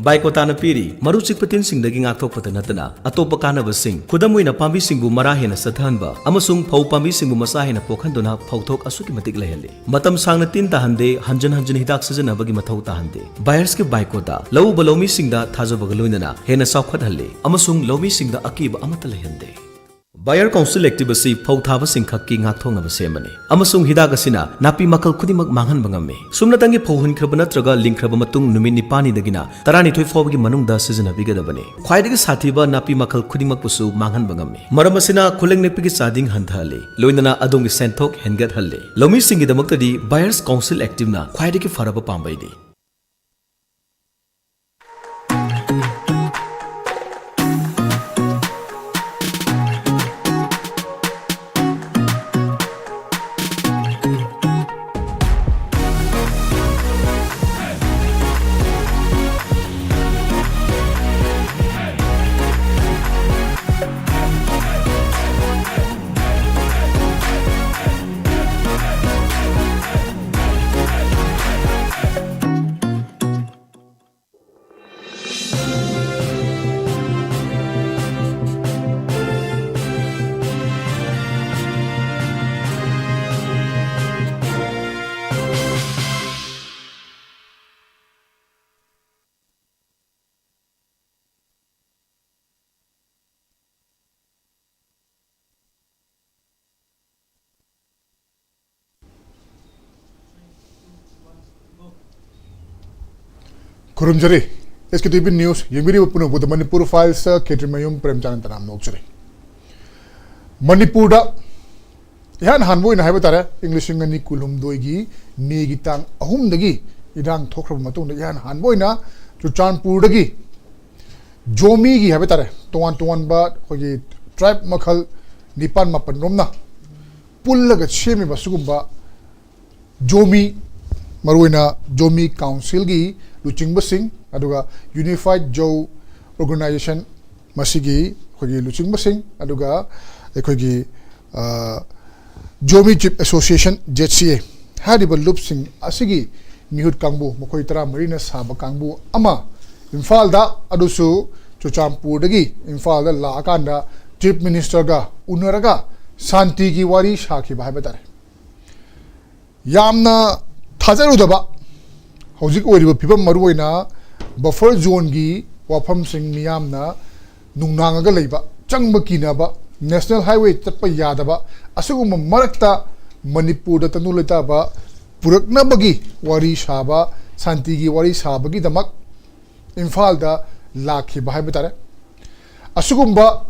Baikotana piri, maruchik patin sing daging atok patanatana, atopa kanaba sing, kudamuina pambi sing bu marahena sathanba, amasung pau pambi sing bu masahena pokhandona pautok asuki matik lehele. Matam sang na tin tahande, hanjan hidak sajana bagi mathau tahande. Buyers ke baikota, lau balomi sing da thajo bagaloinana, hena saukhat halle, amasung lomi sing da akiba amata lehende. Buyer Council activity Pauthava Singkaki Ngathong of Semani. Amasung Hidagasina, Napi Makal Kudimak Mangan Bangame. Sumnatangi Pohun Krabanatraga, Link Krabamatung, Numini Pani Dagina, Tarani Toyfogi Manung da season of Bigadabane. Quite Satiba, Napi Makal Kudimak Pusu, Mangan Bangame. Maramasina, Kuling Nepiki Sading Hantale, Loinana Adongi Santok, Hengat Halle. Lomi Singi the Muktadi, Buyers Council active quite a Faraba Pambaidi. Kurumjari, SKTV News, Yemiri Puno with the Manipur files, Ketrimayum Premchand and Nokchari. Manipur da Yan Hanbo in Habatara, English and Nikulum Doigi, Negitang, Ahum Dagi, Idang Tokram Matun, Yan Hanboina, to Chan Purdagi, Zomi Habatara, to one bat, Hogi, Tribe Makal, Nipan Mapanromna, Pullaga Shemi Basugumba, Zomi, Maruina, Zomi Council gi, Luching Basing, Aduga Unified Joe Organization Masigi, Hogi Luching Basing, Aduga Ekogi Zomi Chip Association JCA, Hadiba Lupsing Asigi, Nihut Kangbu, Mokoitra Marina Saba Kangbu, Ama, Imphal da Adusu, Chochampur Dagi, Imphal da La Akanda, Chief Minister ga, Unaraga, Santigi Wari Shaki Bahabatare. Yamna Tazarudaba. Hojik oiriba phibam maruoina buffer zone gi wafam sing miyamna nungnanga leiba changba kinaba national highway chatpa yadaba asuguma marakta manipur da tanuleta ba purakna bagi wari saba santi gi wari saba gi damak imphal da lakhi ba haibetare asugumba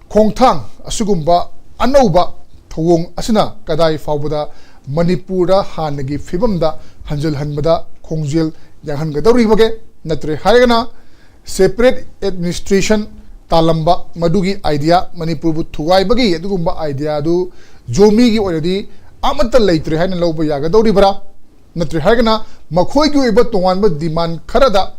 khongthang asugumba anauba thowong asina kadai fawbada manipur da hanagi phibam da hanjal hanbada Kongjil yang gadari bage natre haigana separate administration talamba madugi idea Manipur bu thugai bagi adugumba idea du zomi gi already amata leitre haina loba ya gadari bara natre haigana makhoi gi oiba tongan ba demand kharada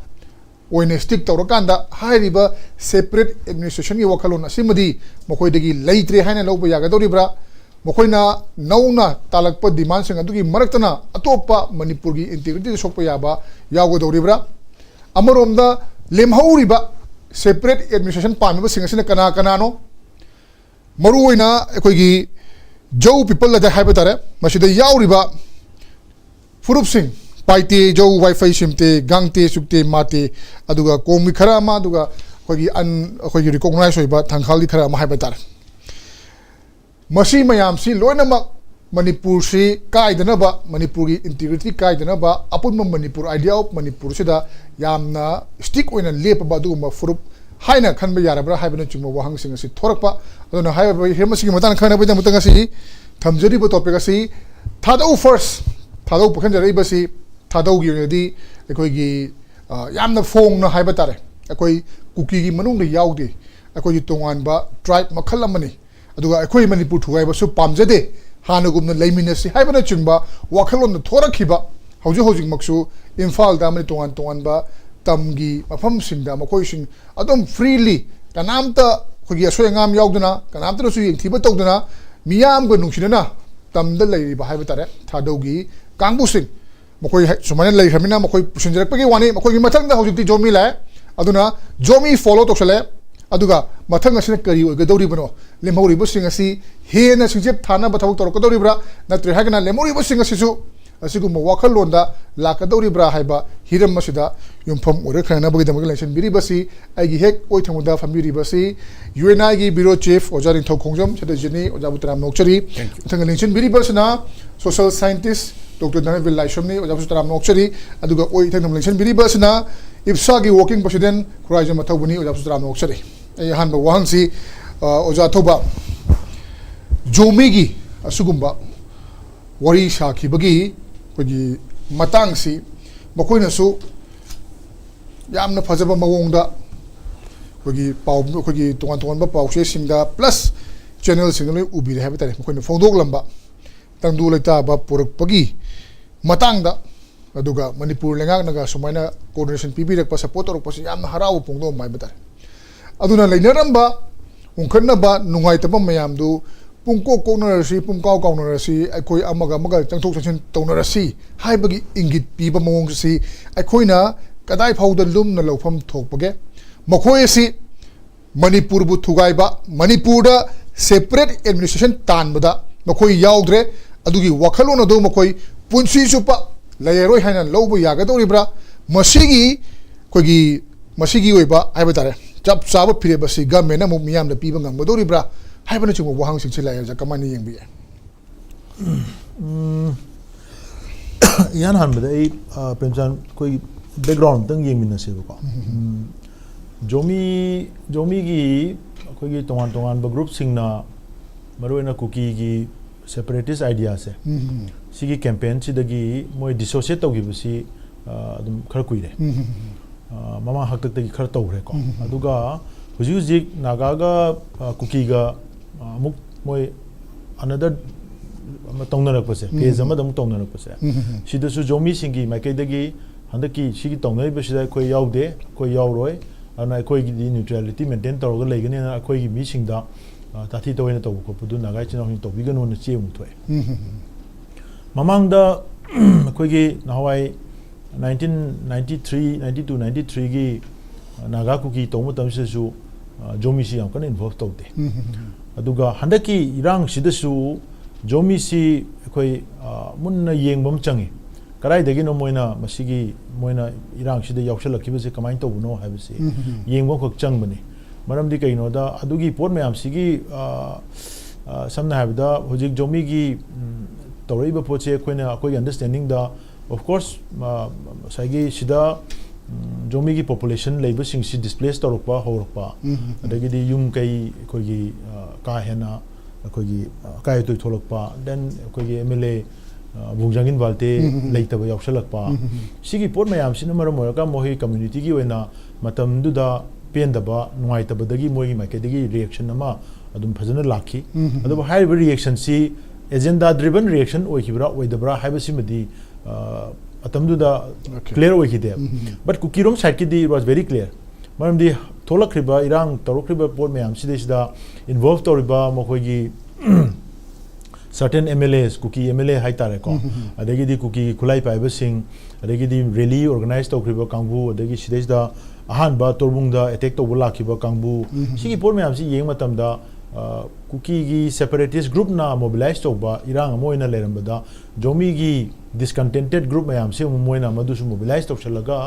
oine stick tawrakanda hairiba separate administration gi wakalon asimadi makhoi dagi leitre haina loba ya gadari bara Mokoina nauna talakpa demand sing adugi maraktana atopa Manipur gi integrity sokpa yaba yago doribra amaromda lemhauriba separate administration pamiba singasina kana kanano maruoina ekoigi Joe people la haibetare masida yauriba furup sing paite Joe wifi simte gangte sukte mate aduga komi khara ma aduga koigi an koigi recognize hoiba thangkhali khara ma haibetare Masi mayam si loinamak Manipur si kaidanaba Manipur gi integrity kaidanaba apun Manipur idea of Manipur sida yamna stick oina lepaba duguma furup haina khanba yarabra haibana chungma wahang sing asi thorakpa aduna haiba hemasi gi matan khana ba mutanga si thamjari bo topic asi THADOU first THADOU pakhan jari basi THADOU gi yedi ekoi gi yamna phong na haiba tare ekoi kuki gi manung de yaude ekoi tongan ba tribe makhal amani aduga ekoi Manipur thugai basu pamjade hanagumna leiminasi haibana chungba wakhalon thorakhiba hojik maksu Imphal da mani tongan ba tamgi mafam singda makoi sing adom freely kanamta khogi asoi ngam yauduna kanamta su yengthiba tawduna miyam go nungsinana tamda leiriba haiba tare THADOU gi kangbu sing मकोई सुमाने लेखरमिना मकोई पुसिंजरपगी वानी मकोई मथंग दा हौजिकती जोमी लाए अदुना Zomi follow तोसले अदुगा मथंग असिना करी ओइगदौरिबनो लेमौरिबसिंग असि हेना सिंजेप थाना बथाउ तोरकदौरिब्रा नत्रे हागना लेमौरिबसिंग असिसु असिगुम वाखलोंदा लाकदौरिब्रा हाइबा Hiram मसिदा युमफम ओरखना बगिदमग election बिरिबसि आइगी हेक ओइ थंगुदा फमिरिबसि यूएनआई गी ब्यूरो चीफ ओजा निथौ खोंजम सदजिनी ओजा बुतराम नोक्चरी थंग इलेक्शन बिरिबसना सोशल साइंटिस्ट डॉक्टर धनबीर लाइश्रमनी ओजा बुतराम नोक्चरी अदुगा ओइ थंग इलेक्शन बिरिबसना इप्सा गी वर्किंग प्रेसिडेंट खुराइजम अथौबनी ओजा बुतराम नोक्चरी ए हानबा वाहंसी ओजा अथौबा जोमी गी असुगुम्बा वरी साखिबगी कोई मतंगसी मकोइनसु यामना फजबा मवोंदा कोई पाव कोई तोंगान तोंगान पावसे सिंगा प्लस चैनल सिंगल उबिरे है बतारे मकोइन फोंदोक लंबा तंदु लेता बा पुरकपगी मतंगदा अदुगा मणिपुर लेंगा नगा सुमाइना कोऑर्डिनेशन पीबीरक सपोर्ट तौरपस यामना हराव पोंदो माय बतारे अदुना लेनरंबा उंखनबा नुंगाइतबा मयामदु पुंको कोनरसी पुंकाव काउनरसी अखोई अमगा मगा चंगथोक चंसिन तौनरसी हाइबगी इंगित पीबा मवोंगसी अखोइना कदाई फाउदा लुमना लौफम थोकपगे मखोयसी मणिपुर बु थुगाइबा मणिपुर सेपरेट एडमिनिस्ट्रेशन तानबदा मखोई याउद्रे अदुगी वखलोन अदु मखोई पुंसी सुपा लेयरोय हाइना लौबु यागदौरिब्रा मसिगी कोगी मसिगी ओइबा हाइबतारे चप चाब फिरेबसी गवर्नमेंट अमु मियामना पीबा ngambadoribra हाइबना चुंगो वहांग सिंग चिलाय जा कमानी यंग बिए यान हनबदा ए प्रेमचंद कोई बैकग्राउंड तंग यंग मिनसेबको जोमी की कोई तोंगान तोंगान ब ग्रुप सिंगना मरोइना कुकी की सेपरेटिस्ट आइडिया से सिगी कैंपेन सिदगी मोय डिसोसिएट तौगिबसी अदुम खर कुइरे ममा हक्तक खर तौरे को अदुगा हुजी हुजी नागागा कुकीगा अमुक मोय अनदर तौनरकपसे पेज अमदम तौनरकपसे सिदसु जोमी सिंगी माइकेदगी हंदकी सिगी तौनरिबसिदा कोई याउदे कोई याउरोय अना कोई गी न्यूट्रलिटी मेंटेन तौरगा लेगने ना कोई गी मीसिंगदा ताथी तोयना तौब कोपदु नागाई चिनाउ तौबिगनो न चेमु थोय ममांगदा कोई गी नावाई 1993 92 93 गी नागा कुकी तौम तमसेसु जोमी सी याम कन इन्वॉल्व तौदे अदुगा हंदकी इरांग सिदसु जोमी सी कोई मुन्ना येंगबम चंगी कराइदगिनो मोइना मसिगी मोइना इरांग सिदा यावसलखिबसे कमाइन तौबनो हाइबसे येंगबम खक चंगबनी मरमदि कइनोदा अदुगी पोट मयाम सिगी समना हाइबदा होजिक जोमी गी तौरइबा पोचे कोइना कोई अंडरस्टैंडिंग दा ऑफ कोर्स साइगी सिदा जोमी की पॉपुलेशन लेबसिंग सी डिस्प्लेस तौरपा होरपा अदगिदी युम कई कोई का हेना कोई काय तो थोलकपा देन कोई एमएलए बुंजांगिन बालते लेतब यावसलकपा सिगी पोट मयाम सिन मरम मोरका मोहि कम्युनिटी की ओइना मतमदुदा पेंदबा नुआइतबदगी मोगी माइकेदगी रिएक्शन अमा अदुम फजन लाखी अदब हाइब रिएक्शन सी एजेंडा ड्रिवन रिएक्शन ओइखिब्रा ओइदब्रा हाइबसिमदी अतमदुदा क्लियर ओइखिदे बट कुकीरोम साइड की दी वाज वेरी क्लियर मरमदी थोलखरिबा इरांग तौरखरिबा पोट मयाम सिदेसिदा इन्वॉल्व तौरिबा मखोगी सर्टेन एमएलएस कुकी एमएलए हाइतारे को अदगिदी कुकी खुलाई पाइबा सिंग अदगिदी रैली ऑर्गेनाइज तौखरिबा कांगबू अदगी सिदेसिदा अहानबा तोरबुंगदा अटैक तौबा लाखिबा कांगबू सिगी पोट मयाम सि येंग मतमदा कुकी की सेपरेटिस्ट ग्रुप ना मोबिलाइज तौबा इरांग मोइना लेरंबदा जोमी की डिसकंटेंटेड ग्रुप मयाम से मोइना मदुसु मोबिलाइज तौसलगा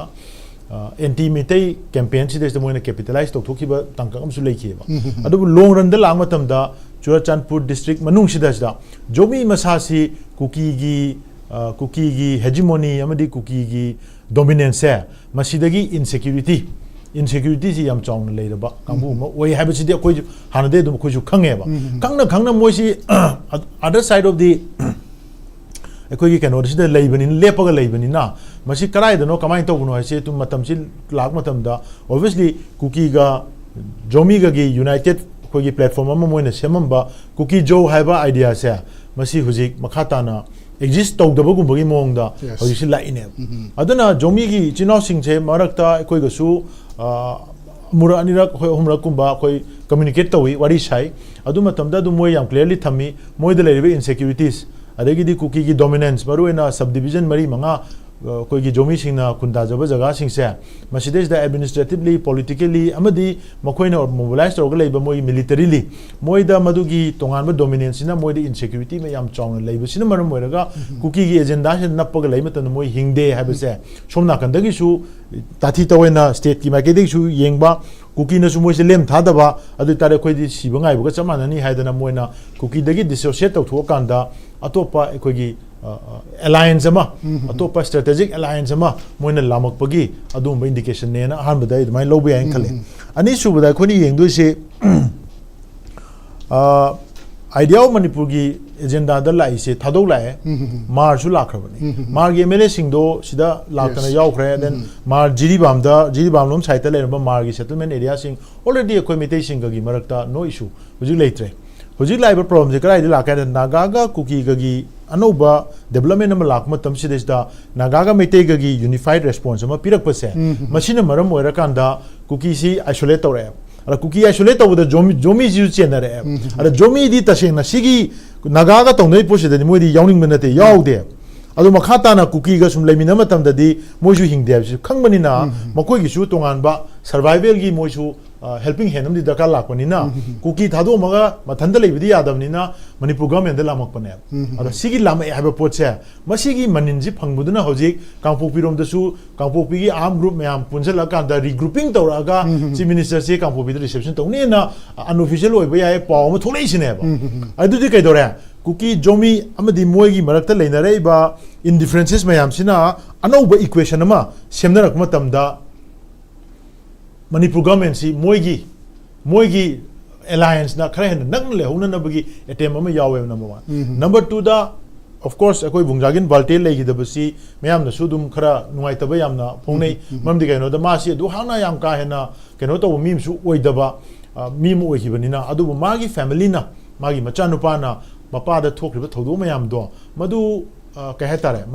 एंटी मिटै कैंपेन सिदेसिदा मोइना कैपिटलाइज तौथोखिबा तंका अमसु लेखिबा अदुबु लोंग रन दा लांग मतमदा चुराचांदपुर डिस्ट्रिक्ट मनुंग सिदासदा जोमी मसासी कुकी की हेजिमोनी अमदी कुकी की डोमिनेंस है मसीदगी इनसिक्यूरिटी सी याम चाउन लेरबा कांबू म ओइ हाबसिदि कोइ हानदे दुम कोइसु खंगेबा खंगना मोइसी अदर साइड ऑफ द अखोगी कनोरसिदा लेबनिन लेपगा लेबनिना मसी कराइदनो कमाइन तौबनो हाइसे तुम मतमसि लाग मतमदा ऑब्वियसली कुकीगा जोमीगा गी यूनाइटेड कोई प्लेटफॉर्म अमा मोइना सेमंबा कुकी जो हाइबा आइडिया से मसी हुजिक मखाताना एग्जिस्ट तौदबगुंबगी मोंगदा हुजिसि लाइने अदना जोमी की चिनाव सिंगसे मरकता कोइगसु मुरा अनिरक हमरक कुंबा कोई कम्युनिकेट तौई वारी साइ अदु मतमदा दु मोय याम क्लियरली थम्मी मोयदा लेरिबे इनसिक्यूरिटीज अदगिदी कुकी की डोमिनेंस मरुएना सब डिवीजन मरी मंगा कोई की जोमी सिंगना खुंदा जब जगह सिंगसे मसीदेस द एडमिनिस्ट्रेटिवली पॉलिटिकली अमदी मखोइना मोबिलाइज तौर लेब मोई मिलिटरीली मोइदा मदुगी तोंगानबा डोमिनेंस सिना मोइदा इनसिक्यूरिटी में याम चावना लेब सिना मरम मोइरगा कुकी की एजेंडा से नपग लेब मतन मोइ हिंगदे हाबसे सोमना कंदगिसु ताथी तवेना स्टेट की माइकेदिसु येंगबा कुकी नसु मोइसे लेम थादबा अदु तारे खोइदि सिबंगाइबगा चमाननी हाइदना मोइना कुकी दगी डिसोसिएट तौथो कांदा अतोपा एकोगी alliance ama atopa strategic alliance ama moina lamak pagi adum indication ne na han badai mai lobe yan khale ani su badai khoni yengdu se idea of manipur gi agenda da lai se thadou lai mar su lakhrabani mar gi mele singdo sida laktana yaw khre then mar jiribam lom site le ba mar gi settlement area sing already ekoi metai sing gi marakta no issue huji leitre huji lai ba problem je krai la ka naga ga kuki gi अनौबा development अमा लाक मतम सिदेसदा नागागा मेटेगगी unified response अमा पिरक पसे मसिना मरम ओइरा कांदा cookie सी isolate तौरे अरा cookie isolate तौबदा Zomi जु चेनरे अरा जोमी दी तसेंगना सिगी नागागा तौनै पोसिदनि मोइदी यावनिंग मनते यावदे अदु मखाताना कुकी गा सुम लेमिना मतमददी मोइसु हिंगदे हाबसु खंगबनिना मकोइगी सु तोंगानबा सर्वाइवल गी मोइसु helping hand di daka lakpanina kuki thado maga mathanda leibidi yadamnina manipur government la makpane ada sigi lama haba potse masigi maninji phangbuduna hojik kangpopi rom dasu kangpopi gi arm group mayam punjala ka da regrouping tawraga chief minister se kangpopi da reception tawne na unofficial oiba yae paw ma tholei sine ba adu di kaidore kuki jomi amadi moigi marakta leinare ba indifferences mayam sina anauba equation ama semnarak matamda Manipur government si moigi alliance na khare hen nang le hona na bagi attempt ama yawe number 1 number 2 da of course akoi bungjagin balte legi da basi mayam na sudum khara nungai taba yamna phongnei mamdi kaino da ma si du hangna yam ka hena kaino to mim su oidaba mim oihibanina adu magi family na magi macha nupa na mapa da thokriba thodu mayam do madu kahetare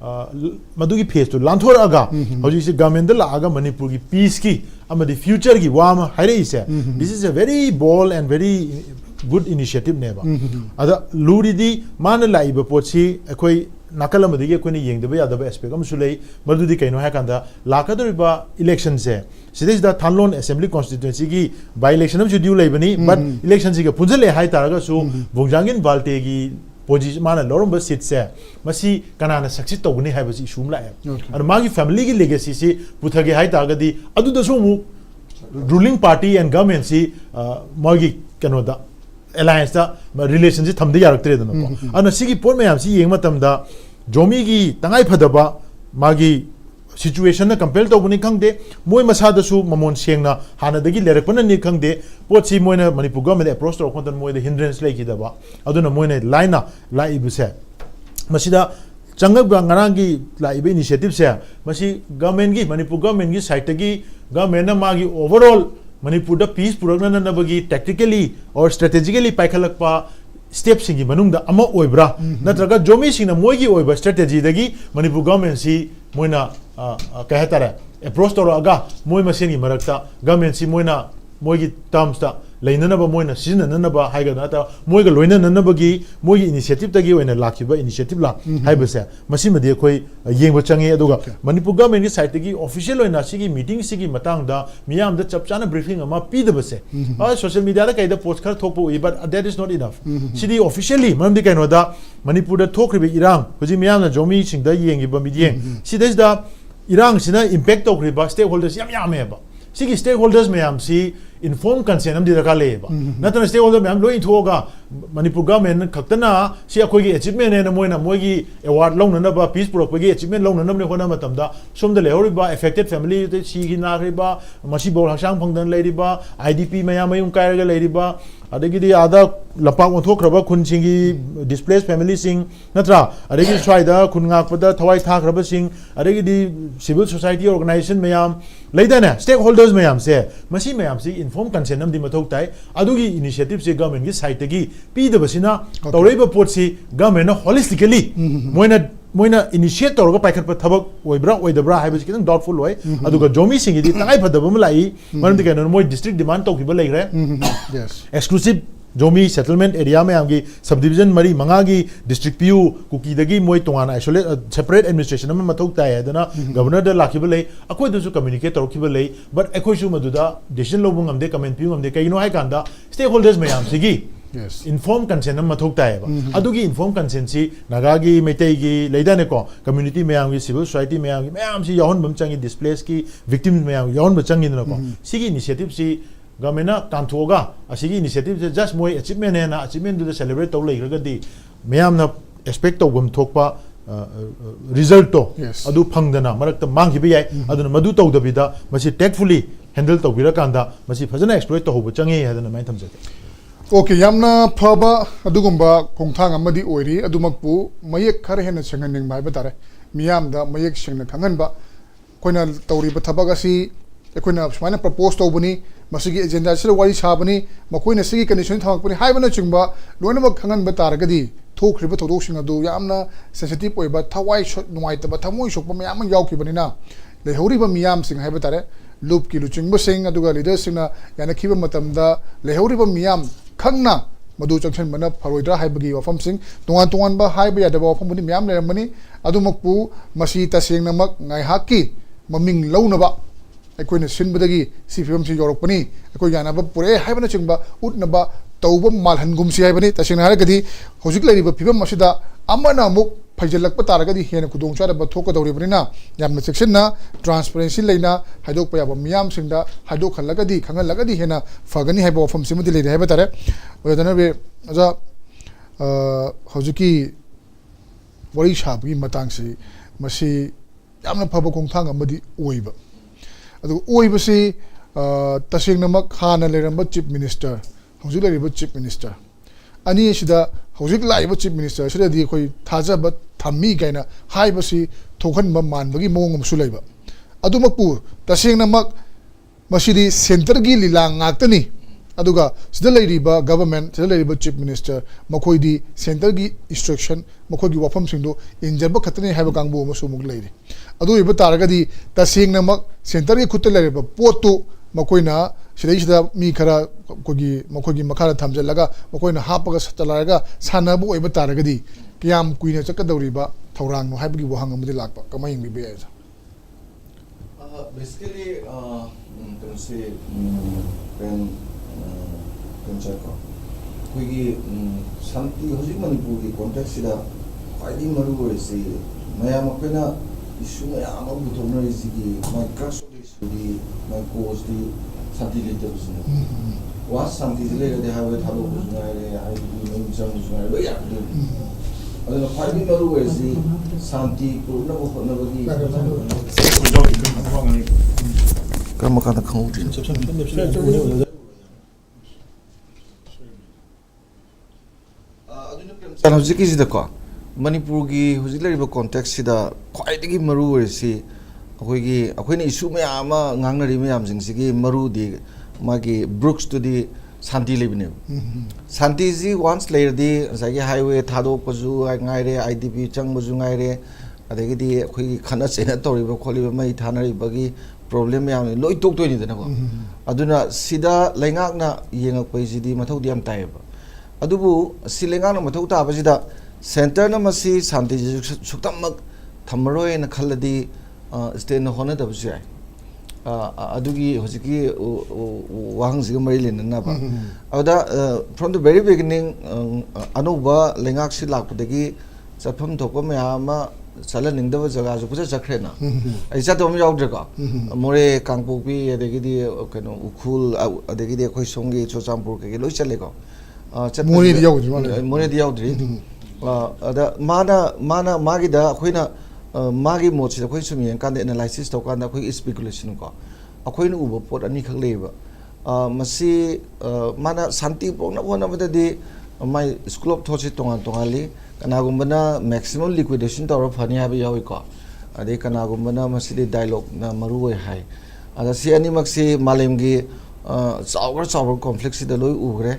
मधुगी face तो लांथोरगा हौजी से government लागा मणिपुर की piece की अमदी future की वाम हाइरे इसे this is a very bold and very good initiative नेबा अदा लूरीदी मान लाइब पोछि अखोई नाकल मदिगे कोनी येंगदबा यादबा एस्पेक्ट अमसु लेई मधुदी कैनो हाकांदा लाकदरिबा इलेक्शन से सिदिस दा थानलोन असेंबली कॉन्स्टिट्यूएंसी की बाय इलेक्शन अमसु ड्यू लेबनी बट इलेक्शन से के पुंजले हाय तारगा सु बुंगजांगिन बाल्टे की पोजिशन माना लौरम सीट से मसी कनाना सक्सेस तौगनी है बसी इशू लाए और मागी फैमिली की लेगेसी से पुथगे हाय तागदी अदुदसु मु रूलिंग पार्टी एंड गवर्नमेंट सी मागी कनोदा alliance दा रिलेशनशिप थमदे यारक्तरे दनको अन सिगी पोर मयाम सी येंग मतमदा जोमी की तंगाई फदबा मागी situation na compare to buni khangde moi masa da su mamon sengna hana dagi lerakpana ni khangde pochi moina manipur government approach to kontan moi the hindrance like da ba aduna moina line la ibuse masida changak ba ngarang gi la ibe initiative se masi government gi manipur government gi side gi government na magi overall manipur da peace program na bagi tactically or strategically paikhalakpa steps singi manung da ama oibra natraga jomi singna moi gi oiba strategy dagi manipur government si moina कहता approach तौरगा मोई मसेनी मरक्ता government सी मोइना मोइगी terms ता लेननबा मोइना सिजनननबा हाइगना ता मोइगा लोइनननबगी मोइगी इनिशिएटिव तगी ओइना लाखिबा इनिशिएटिव ला हाइबसे मसिमदि अखोइ येंगबा चंगे अदुगा मणिपुर गवर्नमेंट की साइड तगी ऑफिशियल ओइना सिगी मीटिंग सिगी मतंगदा मियाम द चपचाना ब्रीफिंग अमा पीदबसे सोशल मीडिया दा काइदा पोस्ट खर थोकपो इ but that is not enough सिदी ऑफिशियली मरमदि कैनोदा मणिपुर दा थोखरिबे इरांग हुजि मियाम ना जोमी सिंगदा येंगिबा मिडियें सिदेसदा इरांग सिना इंपैक्ट तौखरिबा स्टेक होल्डर्स याम यामेबा सिगी स्टेक होल्डर्स मैम सी इन्फॉर्म कंसेंट हम दरकार लेबा नतन स्टेक होल्डर मैम लोइ थोगा मणिपुर गवर्नमेंट खक्तना सी अखोगी अचीवमेंट ने मोइना मोइगी अवार्ड लौननबा पीस पुरकपगी अचीवमेंट लौननबने होना मतमदा सोमद लेहरिबा अफेक्टेड फैमिली सिगी नागरिबा मसी बोल हसांग फंगदन लेरिबा आईडीपी मैम मयुम कायरगा लेरिबा अदगिदी आदा लपाक ओथोखरबा खुनसिंगी डिस्प्लेस फैमिली सिंग नत्रा अदगी स्वाइदा खुनगाकपदा थवाई थाखरबा सिंग अदगिदी सिविल सोसाइटी ऑर्गेनाइजेशन मैम लेदाने स्टेक होल्डर्स मैम से मसी मैम से इन्फॉर्म कंसेंट नमदी मथौ ताई अदुगी इनिशिएटिव से गवर्नमेंट की साइड तगी पीदबसिना तौरेबा पोटसी गवर्नमेंट होलिस्टिकली मोइना इनिशिएट तौरगा पाइखत थबक ओइब्रा ओइदब्रा हाइबस किदं डाउटफुल होय अदुगा जोमी सिंगी दी तंगाई फदबम लाई मरमदि कैनो मोइ डिस्ट्रिक्ट डिमांड तौखिबा लेग्रे yes exclusive Zomi settlement area में आमगी सब डिवीजन मरी मंगागी डिस्ट्रिक्ट पीयू कुकी दगी मोय तोंगाना आइसोलेट सेपरेट एडमिनिस्ट्रेशन में मथौ ताय हैदना गवर्नर द लाखिबे लay अखोय दुसु कम्युनिकेट तौरखिबे लay बट अखोय सु मदुदा डिसीजन लोबुंग हमदे कमेंट पीयू हमदे कइनो हाय कांदा स्टेक होल्डर्स मयाम सिगी इन्फॉर्म कंसेंट मथौ ताय अदुगी इन्फॉर्म कंसेंट सी नागागी मेटेगी लेदाने को कम्युनिटी मयाम सिविल सोसाइटी मयाम सी यावन बम चंगी डिस्प्लेस की विक्टिम मयाम यावन ब चंगी न को सिगी इनिशिएटिव सी गवर्नमेंट कांथोगा असिगी इनिशिएटिव से जस्ट मोय अचीवमेंट है ना अचीवमेंट दु सेलिब्रेट तौ लेगदी मयाम ना एक्सपेक्ट तौगम थोकपा रिजल्ट तो अदु फंगदना मरक्ता मांगिबे याय अदुना मदु तौदबिदा मसी टेकफुली हैंडल तौबिरा कांदा मसी फजना एक्सप्लोइट तौब चंगे हैदना माय थमजते ओके यामना फबा अदुगुंबा खोंथांग अमदी ओइरी अदुमकपु मयेक खर हेना सेंगनिंग माय बतारे मियामदा मयेक सेंगना खंगनबा कोइना तौरिबा थबक असि एकोइना सुमाइना प्रपोज तौबनी मसिगी एजेंडा सिर वारी साबनी मकोइना सिगी कंडीशन थामकपनी हाइबना चिंबा लोइनबक खंगनबा तारगदी थोखरिबा थोदोकसिंग अदु यामना सेंसिटिव ओइबा थवाई नुवाइतबा थमोइ सोकबा मयाम यावखिबनिना लेहौरिबा मियाम सिंग हाइबा तारे लूप की लुचिंग सिंग अदुगा लीडर सिंगना यानखिबा मतमदा लेहौरिबा मियाम खंगना मधु जंक्शन मन फरोइद्रा हाइबगी वफम सिंग तोंगान तोंगान बा हाइबा यादबा वफम बुनी म्याम लेरमनी अदुमकपु मसी तसेंगनमक ngaihakki ममिंग लौनबा अखोइना सिनबदगी सी फिल्म से यौरकपनी अखोइ यानाबा पुरे हाइबना चिंबा उटनबा तौबा मालहनगुमसी हाइबनी तसेंगना हारगदी होजिक लैरिबा फिल्म मसिदा अमना मुक फैजलकपा तारगदी हेना खुदोंग चारबा थोकदौरिबनिना यामना सेक्शनना ट्रांसपेरेंसी लेना हाइदोकपा याबा मियाम सिंगदा हाइदोखलगदी खंगलगदी हेना फगनी हाइबा वफम सिमदि लेरे हाइबा तारे वेदना बे अजा होजिकी वरी साबगी मतंगसी मसी यामना फबा खोंथांग अमदी ओइबा अदु ओइबसी तसेंगनमक हाना लेरंबा चीफ मिनिस्टर होजिक लेरिबा चीफ मिनिस्टर अनि सिदा होजिक लाइबा चीफ मिनिस्टर सिदादी खोइ थाजबा थम्मी गाइना हाइबसी थोखनबा मानबगी मोंग अमसु लैबा अदुमकपु तसेंगनमक मसिदी सेंटर की लीला ngakतनी अदुगा सिदा लैरिबा गवर्नमेंट सिदा लैरिबा चीफ मिनिस्टर मखोइदी सेंटर की इंस्ट्रक्शन मखोइगी वफम सिंदो इंजरबा खतने हाइबा कांगबो अमसु मुक लैरि अदु इबा तारगदी तसेंगनमक सेंटर की खुत लैरिबा पोतु मखोइना सिदैसिदा मी खरा मखोइगी मखारा थमजलगा मखोइना हापगा सतलारगा सानबो ओइबा तारगदी कियाम कुइना चकदौरिबा थौरांग हाइबगी वहांग अमदि लाकपा कमाय इंगबे याय basically can say Premchand ko kuigi santi hoji Manipur ki context sida quite maru oi se mayam apena issue mayam buthona isi ki my crush issue di my cause di santi leaders was santi zile de have thalo busnare I do jam busnare lo ya aduna quite maru oi se santi purna ko khona bagi kama kana khawri हजिकी सिदको Manipur की हजिक लरिबो context सिदा ख्वाइदगी मरु ओइसी अखोइगी अखोइना issue मयाम ngangnari मयाम जिंगसिगी मरु दि मागी ब्रुक्स टू दि शांति लेबिने शांति जी वंस लेयर दि जागी हाईवे थादो पजु ngaire IDP चंगबजु ngaire अदेगी अखोइगी खना चेना तोरिबो खोलिबो मै थानरिबगी प्रॉब्लम मयाम लोइ तोक्तोइनि दनको अदुना सिदा लैंगाकना येंगकपैजिदि मथौदि याम तायबा अदुबु सिलेंगान मथौ ताबजिदा सेंटर न मसी शांति सुक्तमक थमरोय न खलदी स्टेट न होना दबसु याय अदुगी होजिकी वाहंगजिग मरि लेननाबा अदा फ्रॉम द वेरी बिगिनिंग अनोबा लेंगाक सि लाकपदगी चफम थोप मयाम चलनिंगदब जगह जो पुजा चखरेना आई जातोम यावद्रका मोरे कांगपोपी अदेगिदी कनो उखुल अदेगिदी खोइ सोंगी चोचामपुर के लोइ चलेको मोरे दियाउद्री अदा माना मागिदा अखोइना मागी मोचि अखोइ सुम येंकान एनालाइसिस तौकान अखोइ स्पेकुलेशन को अखोइना उबो पोट अनि खक लेबा मसी माना शांति पोंगना होना बददी माय स्कूल ऑफ थॉट तोंगाली कनागुम्बना मैक्सिमम लिक्विडेशन तौर फनी हाबे याविको अदे कनागुम्बना मसी डायलॉग ना मरुवे हाय अदा सी अनिमक्सी मालेमगी चावर कॉन्फ्लिक्ट सिदा लोइ उग्रे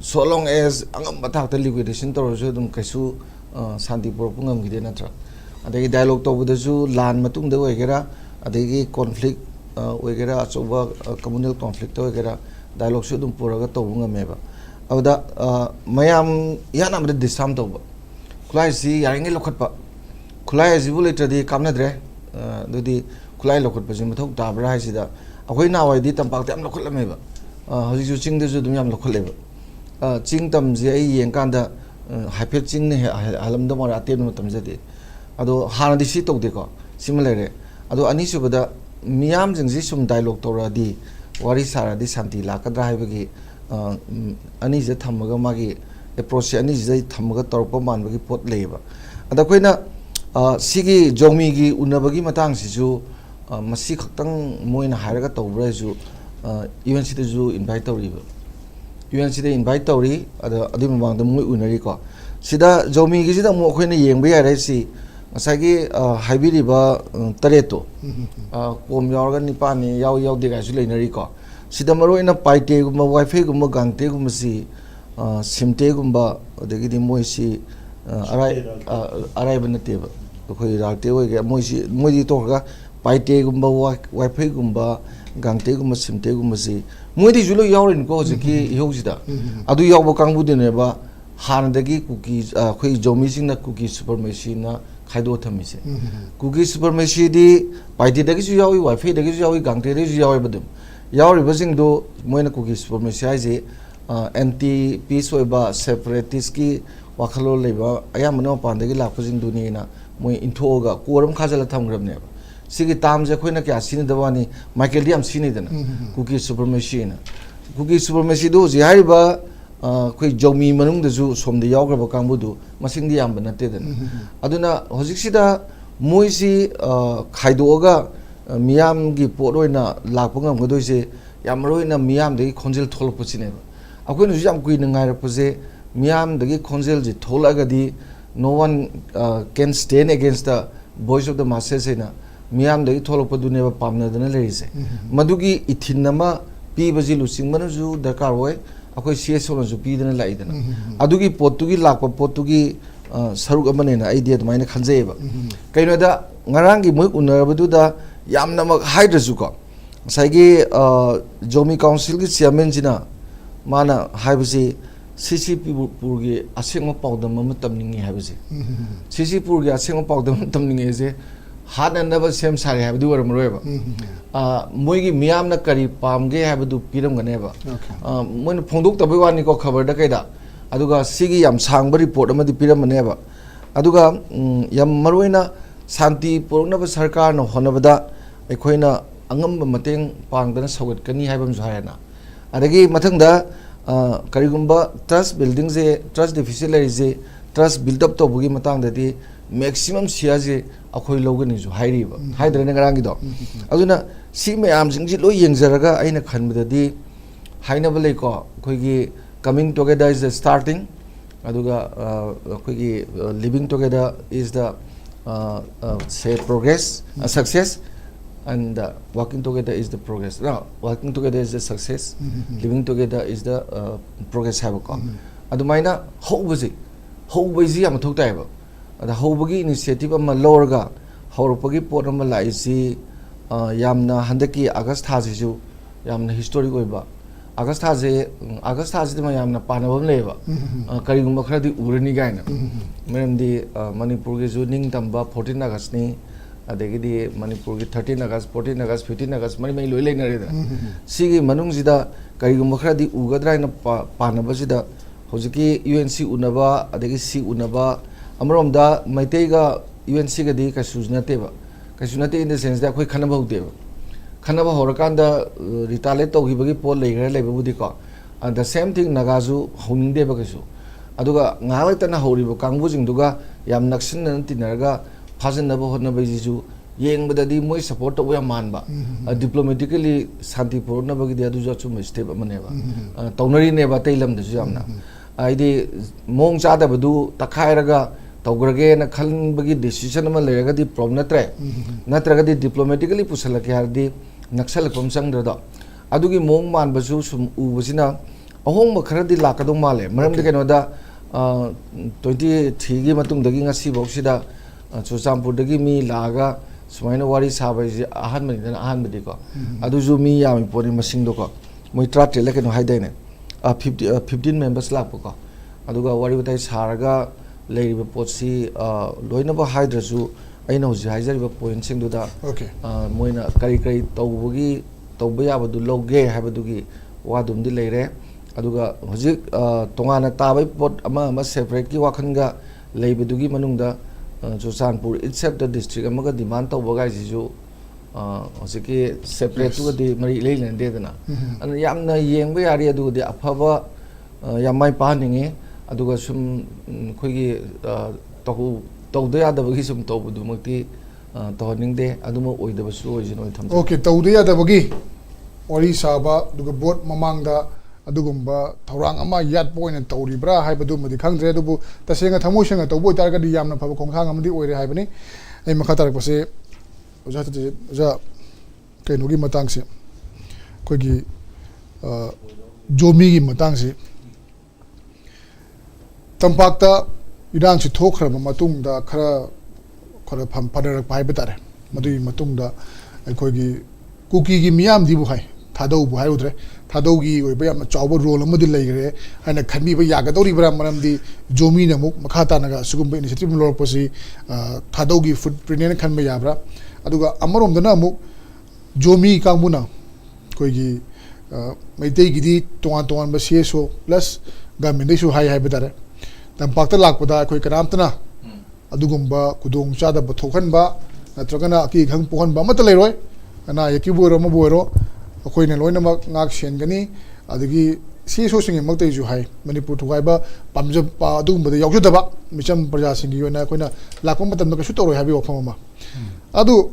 so long as angam bathak liquidation to so dum kaisu santi propungam gide natra adegi dialogue to budasu lan matung de oigera adegi conflict oigera achoba communal conflict oigera dialogue su dum puraga to bungam meba अवदा मयाम याना मदे डिस्टाम तौब खुलाई सी यारिंगे लोखटपा खुलाई जिबु लेत्रदि कामनद्रे दुदि खुलाई लोखटपा जि मथौ ताब्रा हाइसिदा अखोइ नावाइदि तंपाक याम लोखटलमेबा हजिजु चिंगदजु दुम याम लोखटलेबा चिंग तमजे आई येंकांदा हाइफेट चिंग ने हालमदा मरा अतेन मतमजदि अदो हानादि सि तौदेको सिमलेरे अदो अनिसुबदा मियाम जिंगजि सुम dialogue तौरादि वारी सारादि शांति लाकद्रा हाइबगी अनिजे थमगा मागी एप्रोच अनिजे थमगा तौरप मानबगी पोट लेबा अदा कोइना सिगी जोमीगी उनबगी मतंग सिजु मसी खक्तंग Moina हायरगा तौब्राजु UNC दजु invite तौरिबा UNC they invite तौरी अदा अदि ममांग मोइ उनरी को सिदा जोमीगी सिदा मो खोइना येंबा यारे सि ngसागी हाइबिरिबा तरेतो कोम यावरगा निपानी याव याव देगासु लेनरी को सिदा मरोइना पाइटे गुम वाईफाई गुम गांगते गुम सि सिमते गुम अदगिदि मोइसि अराइब नतेबा अखोइ राते होइगे मोइसि मोइदि तोरगा पाइटे गुम वाईफाई गुम गांगते गुम सिमते गुम सि मोइदि जुलो यावरिन को हजिकि इहोसिदा अदु यावबो कांगबुदिनेबा हानदगी कुकी अखोइ जोमी सिंगना कुकी सुपरमेसी ना खाइदो थमिसे कुकी सुपरमेसी दि पाइटे दगिसु यावि वाईफाई दगिसु यावि गांगते दगिसु यावि बदम यावरिबसिंगदो मोइना कुकी सुपरमेसी हाइजे एंटी पीस होइबा सेपरेटिस्ट की वाखलो लेबा अयामनो पांदगी लाखजिंगदुनीना मोइ इंथोगा कोरम खाजला थमग्रबनेबा सिगी तामजे खोइना क्या सिने दवानी माइकेल दियाम सिने दना कुकी सुपरमेसी ना कुकी सुपरमेसी दो जे हाइबा कोई जोमी मनुंगदजु सोमदे यावग्रबा कांगबुदु मसिंगदि याम बनतेदना अदुना होजिक्सिदा मोइसि खाइदोगा मियाम की पोट ओइना लापंगम गदोइसे यामरोइना मियाम दगी खोंजेल थोलपसिनेबा अखोइना जु याम कुइना ngairapse मियाम दगी खोंजेल जि थोलगदि no one can stand against the voice of the masses एना मियाम दगी थोलपदुनेबा पामनदना लेरिसे मदुगी इथिनमा पीबजि लुसिंगमनजु दरकार होय अखोइ सीएसओ नजु पीदना लाइदना अदुगी पोतुगी लाकप पोतुगी सरुक अमनेना idea दमाइना खंजेबा कइनोदा ngarang gi moi unarabduda yamnamak haidraju ko saigi zomi council gi chairman jina mana haibasi CCP purgi asengma pawdam ma tamningi haibasi CCP purgi asengma pawdam tamningi je hadanaba sem sari habdu warmroeba moi gi miyamna kari pamge habdu piram ganeba moi phongdok tabai wani ko khabar da kaida aduga sigi yam sangba report amadi piram maneba aduga yam maroina शांति पुरनब सरकार न होनबदा अखोइना अंगम मतेंग पांगदना सौगतकनी हाइबम जुहायना अदगी मथंगदा करिगुंबा ट्रस्ट बिल्डिंग जे ट्रस्ट डिफिसिट लेरिजे ट्रस्ट बिल्ड अप तोबगी मतंगददी मैक्सिमम सिया जे अखोइ लोगनि जु हाइरिबा हाइद्रने गरांगी दो अदुना सी मयाम जिंगजि लो यंगजरगा आइना खनबददी हाइनब लेको अखोइगी coming together is the starting अदुगा अखोइगी living together is the say progress, success, and working together is the progress. Now, working together is the success. Living together is the progress. Have a call. Adumaina how was it? How was it? I'm talking about. The how bagi initiative am lorga. How bagi program laisi. Yamna handaki August haziju. Yamna historic oiba. August hazi the yamna panabam leva. Karingum makradi urani gaina. Meremdi Manipur ki zuning tamba 14 August ni adegi Manipur ki 13 August 14 August 15 August mari mai loi lena reda sigi manung sida kaigum makradi ugadra na panaba sida hojiki UNC unaba adegi si unaba amromda maiteiga UNC ga di ka sujnateba in the sense that khoi khanaba hudeba khanaba horakanda retaliate togibagi pol leigre lebudi ko and the same thing nagazu honingde bagasu aduga ngalaitana horibo kangbujing duga yam naksin tinarga fajanaba hotnaba jisu yengbadadi moi support to ya manba diplomatically santi purnabagi de adu jachum step amaneba taunari neba tailam de jamna aidi mong chada badu takhairaga tawgrage na khalbagi decision ama lerega di problem natraga di diplomatically pusalake hardi naksal komsang da adugi mong man basu sum ubasina ahong makharadi lakadong male maram de kenoda 23 gi matung dagi ngasi boxida chuchampur dagi mi laga sumaina wari sabai ji ahan badi ko adu ju mi yam pori masing do ko moi tra tele keno haidaine 15 members lakpako aduga wari batai saraga leiriba potsi loinaba haidrasu aina hoji haijariba point singduda Okay. moina kari kari tawbugi tawba yabadu loge habadugi wadumdi leire aduga hoji tongana tabai pot ama separate ki wakhanga leibadugi manungda Churachandpur itself the district amaga demand tawbaga jisu hoji ki separate tu di mari leilende dena an yamna yengba yari aduga di afaba yamai paninge aduga sum khoigi tawda yadabagi sum tawbudu makti tawningde aduma oidabasu oijino tham Okay, tawda yadabagi wari saba duga board mamangda adugumba thorang ama yat point tawribra haibadu madi khangdre adubu tasenga thamosenga tawbo targadi yamna phaba khongkhang amadi oire haibani ai makha tarak pase oja kainugi matangse koigi zomi gi matangse tampakta irang si thokhraba matungda khara pham padarak paiba tare madui matungda koigi kuki gi miyam dibu hai THADOU bu hairudre THADOU gi oiba yamna chawba role amadi leigre haina khanbi ba yagadori bra maramdi zomi na muk makhata naga sugumba initiative lor posi THADOU gi footprint ne khanba yabra aduga amarom dana muk zomi kangmuna koigi maitei gi di tongan ba CSO plus government issue hai bedare tampakta lakpada koi karamtana adugumba kudong chada ba thokhanba natragana ki khang pohonba mata leiroi ana yakibuero mabuero akoina loinamak ngak sengani adigi CSO singe maktai ju hai Manipur thugaiba pamjab adugumba yaujudaba micham praja singi yona koina lakpa matam ka sutoro habi ofama adu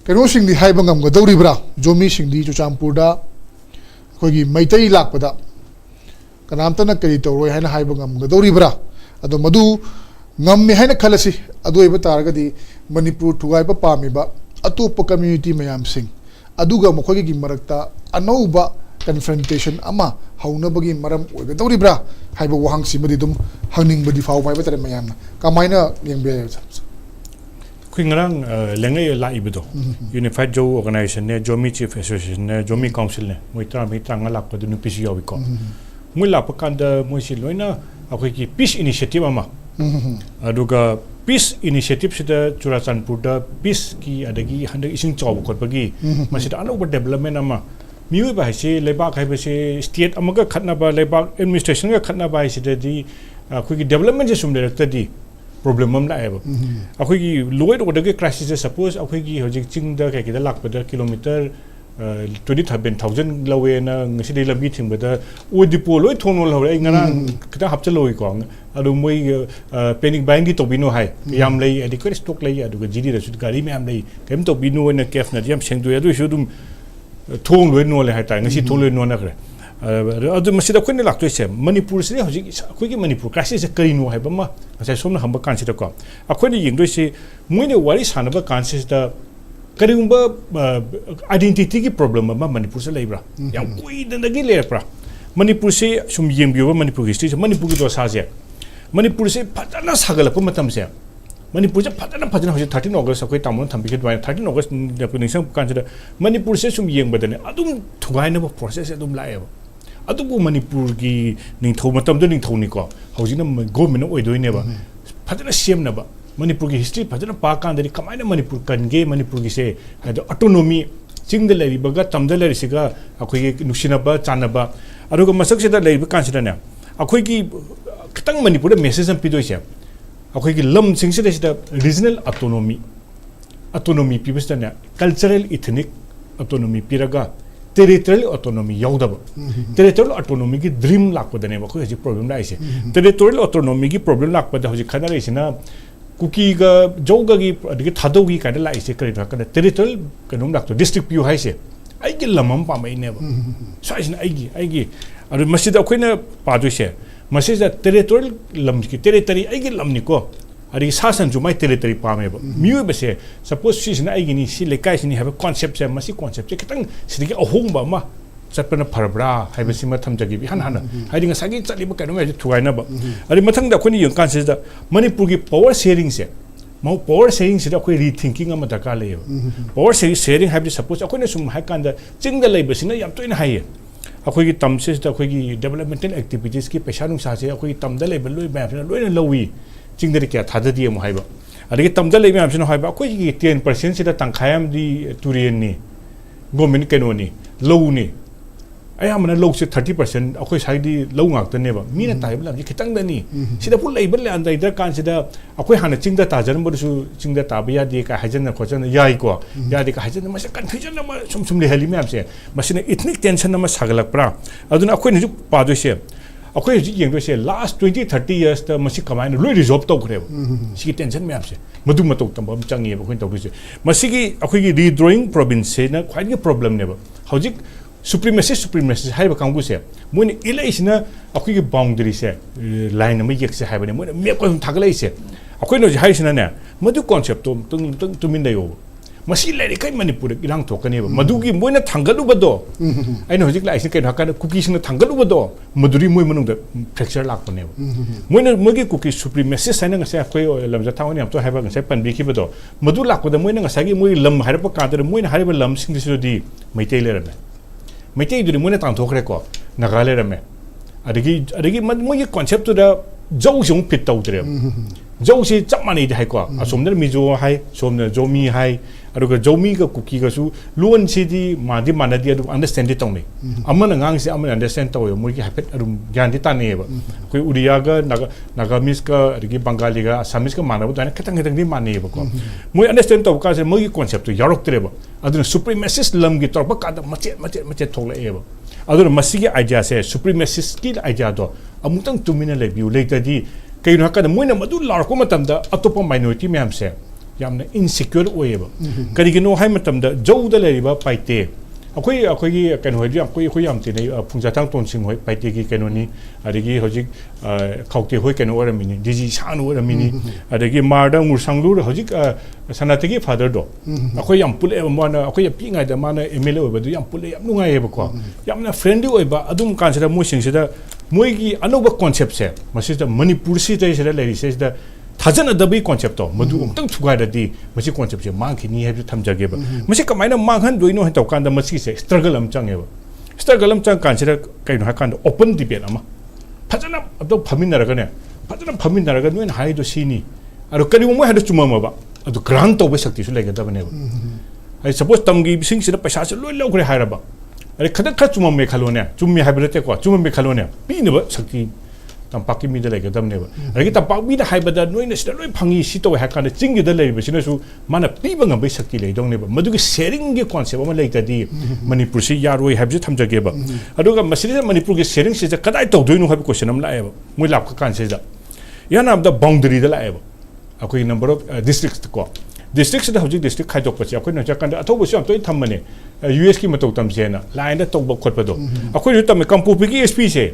keno singdi haiba ngam ga dawribra zomi singdi Churachandpur da koigi maitai lakpada kanamtana kari tawroi haina haiba ngam ga dawribra adu madu ngam me haina khalasi adu iba targadi Manipur thugaiba pamiba atopa community mayam sing aduga mokhoi gi marakta anouba confrontation ama haunabagi maram oiga dawribra haiba wahang simadi dum hangning badi fau bai batare mayam kamaina yengbe Kuingrang lengai la ibudo Unified Joe Organization ne Zomi Chief Association ne Zomi Council ne moitra mitra ngalak ko dunu pisi yawi ko mula pakanda moisi loina akoi ki peace initiative ama aduga peace initiative sida Churachandpur da peace ki adagi handa ising chaw ko bagi masida anoba development ama miui ba se lebak hai ba se state amaga khatna ba lebak administration ga khatna ba sida di akoi ki development je sumle rakta di problem am la eba akoi ki loid odage crisis suppose akoi ki hojik ching da ka ki da lak pa da kilometer 20,000 lawe na ngasi de lambi thing bada o dipo loi thonol hore ngana kita hapcha loi ko adu moi panic buying gi to bino hai yam lei adequate stock lei adu ga jidi da su gari me am lei kem to bino na kef na jam seng du adu su dum thong loi no le hai ta ngasi thong loi no na kre adu masida khone lak to se Manipur se hoji khoi gi Manipur crisis se kari no hai ba ma asa somna hamba kan se ko akhoi ying do se moi ne wari sana ba kan se da karigumba identity ki problem ma Manipur se leibra yam koi da gi lepra Manipur se sum yengbiwa Manipur history se Manipur ki do sa se Manipur se patana sagal pa matam se Manipur se patana hoji 13 August akoi tamon thambi ke 13 August ne ko nisang kan se Manipur se sum yeng badane adum thugai na process adum lae adubu Manipur ki ning thau matam do ning thau ni ko hoji na government oi doi ne ba patana sem na ba Manipur ki history patana pa kan dari kamai na Manipur kan ge Manipur ki se autonomy ching de lei baga tam de lei siga akoi ki nushina ba chana ba aruga masak se da lei ba kan se na akoi ki kitang Manipur message am pidoi se akoi ki lam sing se da regional autonomy pibes da cultural ethnic autonomy piraga territorial autonomy yaudaba territorial autonomy ki dream lakpa da ne ba khoi ji problem la ise territorial autonomy ki problem lakpa da hoji khana ise na kuki ga joga gi adigi THADOU gi ka da la ise kari da kana territorial kanum lakto district pu hai se ai gi lamam pa mai ne ba sai na ai gi aru masjid akhoi na pa do se masjid da territorial lam ki territory ai gi lam ni ko ari sasan ju mai territory pa me ba miu ba se suppose si na ai gi ni si le kai si ni have a concept se masi concept se kitang si gi ahong ba ma sapna pharbra hai ba si ma tham jagi bi han hai dinga sagi chali ba kanum ai thugai na ba ari mathang da khoni yang kan se da Manipur gi power sharing se mau power sharing se da khoi rethinking ama da ka le power sharing hai bi suppose akhoi na sum hai kan da ching da lei ba si na yam toina hai अखोई की तम से अखोई developmental activities की पैसा नुसा से अखोई तम द लेबल लोई मैम से लोई लवी चिंग दे क्या थाददी मु हाइबा अदगी तम द ले मैम से हाइबा अखोई की 10% से तंखायम दी तुरियन नि गवर्नमेंट केनोनी लौनी अयामना लौ से 30% अखोई साइडी लौ ngaktaनेबा मीना ताइबला जी खितंगदनी सिदा पुल लेबल ले अंदर इधर कान सिदा अखोई हाना चिंगदा ताजन बरसु चिंगदा ताबिया दे का हजन खोजन याई को यादे का हजन मसे कन्फ्यूजन नमा सुम ले हली मैम से मसिने इतनी टेंशन नमा सागलक प्रा अदुना अखोई निजु पादो से अखोई जी येंगदो से लास्ट 20-30 इयर्स ता मसि कमाइन लोई रिजॉल्व तो करेबा सिगी टेंशन मैम से मदु मतौ तंबम चंगेबा अखोई तौदुसे मसिगी अखोई रीड्रॉइंग प्रोविंस से ना ख्वाइगे प्रॉब्लम नेबा हौजिक supremacy हाइबा कांगु से मोइन इलेसिना अखोई बाउंड्री से लाइन में यक से हाइबने मोइन मेप को थागलै से अखोई नो हाइसिना ने मदु कांसेप्ट तो तुमिन दयो मसी लेरि कै मणिपुर इरांग थोकने मदु की मोइन थांगलु बदो आइनो हजिक लाइसिन कै हका कुकी सिन थांगलु बदो मदुरी मोइ मनुंग फ्रैक्चर लाकने मोइन मोगी कुकी सुप्रीमेसी साइन ngase अखोई लमजा थावनि हम तो हाइबा ngase पनबि की बदो मदु लाकदा मोइन ngase की मोइ लम हाइबा कादर मोइन हाइबा लम सिंग दिसुदी मैते लेरमे मैते इदुरी मोने तांथोखरे को नगाले रमे अदगी मोगी कॉन्सेप्ट दा जौ जों फिट तौद्रे जौ से चप माने हाइ को असोमने मिजो हाइ सोमने जोमी हाइ अरुगा जोमी का कुकी का सु लोन सिदी मादी मानदी अदु अंडरस्टैंड दि तौने अमन ngang से अमन अंडरस्टैंड तौ मोगी हाइपेट अरु ज्ञान दि तानेबा कोइ उड़िया का नागामीज का अदगी बंगाली का असमीज का मानब दाने खतंग खतंग दि मानेबा को मोइ अंडरस्टैंड तौ का से मोगी कॉन्सेप्ट यारोक्तरेबा अदु सुप्रीमेसिस्ट लम की तौर पर मचे थोलएबा अदु मसिगी आइडिया से सुप्रीमेसिस्ट की आइडिया दो अमुतंग तुमिना लेबिउ लेतदी कइनो हका मोइना मदु लारको मतमदा अतोप माइनॉरिटी मैम से यामना इनसिक्योर ओएबा करिगिनो हाइ मतमदा जौदा लेरिबा पाइते अखोई कनो होय अखोई याम तिनै फुंजाथां तोनसिंग होय पाइते की कनोनी अदगी होजिक खाउते होय कनो ओरमिनी डिजी सान ओरमिनी अदगी मारदा मुरसांगलु होजिक सनातगी फादर दो अखोई याम पुले माना अखोई पिंगाय दा माना एमएलए ओबदु याम पुले याम नुंगायेबा को यामना फ्रेंडली ओइबा अदुम कानसदा मोइसिंगसिदा मोइगी अनोबा कॉन्सेप्ट से मसिदा मणिपुर सिदा लेरिसेदा थाजन दबी कॉन्सेप्ट तो मधु उमतंग थुगायददी मसि कॉन्सेप्ट से मांखिनी है थमजगेबा मसि कमाइना मांगहन दोइनो है तौकांदा मसि से स्ट्रगल अम चंगेबा स्ट्रगल अम चंग कानसिदा कइनो हाकांदा ओपन डिबेट अमा फजना अदो फमिनरगने फजना फमिनरग नोइन हाइदो सिनी अरु करिमो मो हाइदो चुममबा अदो ग्रांट तौबे शक्ति सु लेगदबनेबा आई सपोज तमगी बिसिंग सिदा पैसा से लोइ लौग्रे हाइरबा अरे खदक ख चुममे खलोने चुम्मे हाइबरते को चुममे खलोने पीनबा शक्ति तंपाकी मीदा लेगदबनेबा अरगी तंपाक मीदा हाइबदा नोइना सिदा लोइ फंगी सितो हाकांदा चिंगिदा लेरिबसिनसु माना पीबा ngam शक्ति लेदोंनेबा मदुगी शेयरिंग के कॉन्सेप्ट अमा लेतदी मणिपुर से यारोय हाइबजे थमजगेबा अदुगा मसिदा मणिपुर के शेयरिंग से कदाय तौदोइनो हाइब क्वेश्चन अम लाएबा मोइ लाप का कानसेदा याना अब द बाउंड्री दा लाएबा अखोई नंबर ऑफ डिस्ट्रिक्ट्स को डिस्ट्रिक्ट से हजिक डिस्ट्रिक्ट खाइदोकपसे अखोई नजाकांदा अथौबसु हम तोइ थमने यूएस की मतौ तमसेना लाइन दा तौब खोटपदो अखोई तम कंपोपी की एसपी से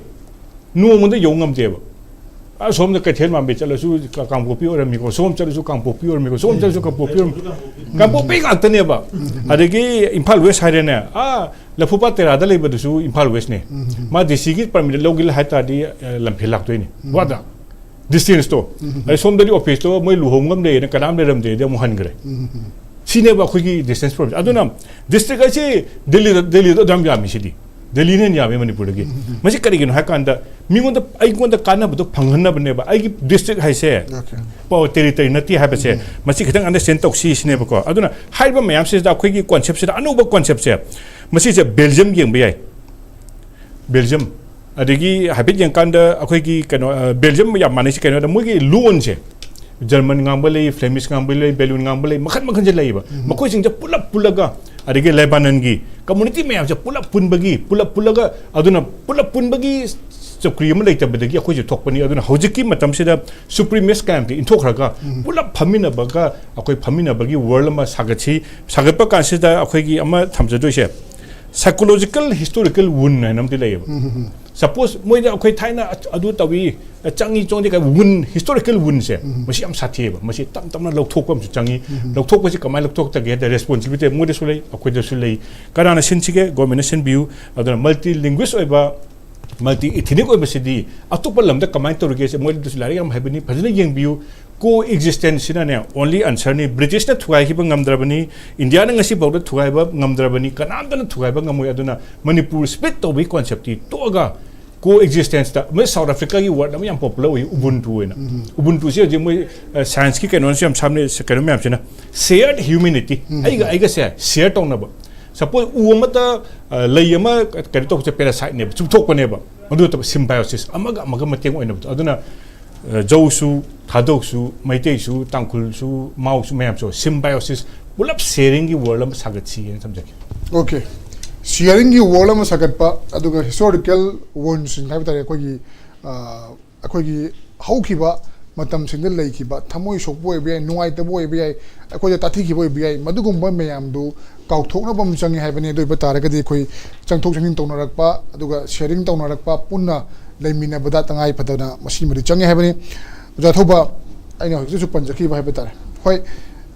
नोमदा योंगमदेबा सोम कैथेल मामे चलसु कांपोपी ओरमिको सोम चलसु कांपोपी ओरमिको सोम चलसु कांपोपी गातनेबा अदगी इम्फाल वेस्ट हाइरेने लफुपा तेरादा लेबदसु इम्फाल वेस्ट ने मा डीसी की परमिट लोगिल हाइतादी लंफेल लाक्तोइने वादा डिस्टेंस तो सोम दली ऑफिस तो मोइ लुहोंगम दे कनाम लेरमदे दे मोहनग्रे सिनेबा खुगी डिस्टेंस प्रॉब्लम अदुना डिस्ट्रिक्ट से दिल्ली तो दम यामिसिदी दिल्ली ने यामे मणिपुर की मसी करिगिनो हाकांदा मिगोंदा आइगोंदा कानाबदो फंगहनबनेबा आइगी डिस्ट्रिक्ट हाइसे पावर टेरिटरी नती हाबसे मसी खितंग अंडरस्टैंड तौसी सिनेबको अदुना हाइबा मयाम से दा खुगी कॉन्सेप्ट से अनोबा कॉन्सेप्ट से मसी से बेल्जियम गेंग बयाय बेल्जियम अदगी हाबिट यंकांदा अखोगी कनो बेल्जियम या मानिस कनो मोगी लोन से German ngambalei Flemish ngambalei balloon ngambalei मखन मखन जे लेबा मखोइ सिंग जे पुलप पुलगा अदगी लेबानन की कम्युनिटी में जे पुलप पुनबगी पुलप पुलगा अदुना पुलप पुनबगी चक्री अम लेतबदगी अखोइ जे थोकपनी अदुना हौजिकी मतम से सुप्रीमेस कैंप की इंथोखरगा पुलप फमिनबगा अखोइ फमिनबगी वर्ल्ड मा सागछि सागप कांसिदा अखोइगी अमा थमजदोइसे साइकोलॉजिकल हिस्टोरिकल वुन है नमति लेब सपोज मोइ अखोइ थाइना अदु तवी चंगी चोंदे का वुन हिस्टोरिकल वुन से मसी हम साथीबा मसी तम तमना लौथोकम चंगी लौथोकपसि कमाय लौथोक तगे द रिस्पांसिबिलिटी मोदे सुलै अखोइ दसु लै कराना सिनसिगे गवर्नमेंट सिनबिउ अदुना मल्टी लिंग्विस्ट ओइबा multi ethnic oibasidi atopa lamda kamai torge se moi dus lari am habini phajna yengbiu coexistence na ne only answer ni British na thuai hi ngamdrabani India na ngasi bawda thuai ba ngamdrabani kanam da thuai ba ngamoi aduna Manipur split to bi concept ti toga coexistence ta me South Africa ki word na yam popular oi ubuntu na ubuntu se je moi science ki canon se am samne canon me am se na shared humanity ai ga se share tong na ba suppose uamata layama kari to se parasite ne chu thok pa ne ba madu ta symbiosis amaga mateng oi na aduna Jausu, Thadou, Maitei, Tangkul, Maus, Mayamso, symbiosis, will up sharing the world of Sagatsi and subject. Okay. Sharing the world of Sagatpa, Aduga historical wounds in Habitat Akogi, Haukiba, Matam Single Lakiba, Tamoy Shopboy, Noai the boy, Akoya Tatiki boy, Madugum Mayam do, Kautona Bamsang Havani, Bataraka, Changtokin Tonarakpa, Aduga, sharing Tonarakpa, Puna. Lemina badat tangai patana machinery change habani jathoba aina ju panjaki ba habetar hoi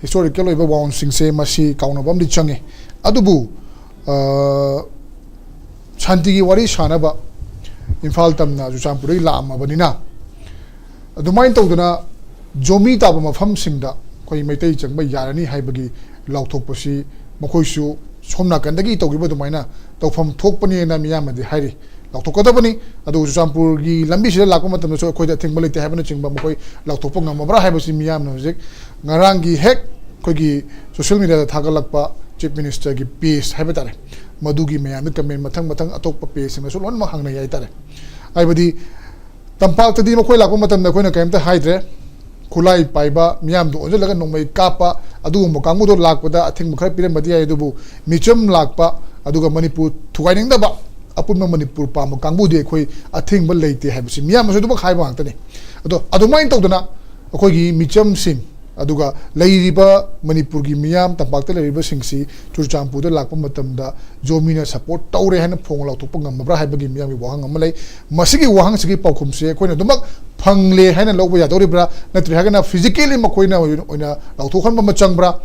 historical oiba wound sing se masi kaunabam di change adubu shanti gi wari shanaba Imphal tamna ju champuri lama banina adumain tawduna zomi taba mafam singda koi maitai changba yarani haibagi lauthokpasi makhoisu somna kandagi tawgiba dumaina tawfam thokpani na miyamadi hairi Lautokadabani, Adu Sampurgi, Lambish, Lakomatam, so quite a thing, but they haven't a chimba, Lautopong, Mabra, Habasimiam, music, Narangi, Heck, Kogi, social media, Tagalakpa, Chief Minister, Peace, Habitat, Madugi, Mayamika, Matang, Atopa Pace, and so on Mahanga Yatare. I would the Tampal to the Mokola, the Kona came to Hydra, Kulai, Paiba, Miam, Ozelaga, no may Kappa, Adu Mokamudo Lakpada, I think Mokapi, Madia Dubu, Michum Lakpa, Aduga Manipur, twining the ba. Apun Manipur Pam, Kangudi, a thing but late have seen Miam, so do Haiba Antony. Adumain Todana, Okogi, Micham Sing, Aduga, Lairiba, Manipurgi Miam, Tapakta River Singsi, Churchampu, the Lakomatamda, Zomina support, Taure and Ponga to Pongam, Brahibagi Miami Wang Malay, Masiki Wang Siki Pokum se, Quena Dumak, Pangle, Hana Loba Doribra, Natrihagana, physically Makoina, Autohama Machangbra,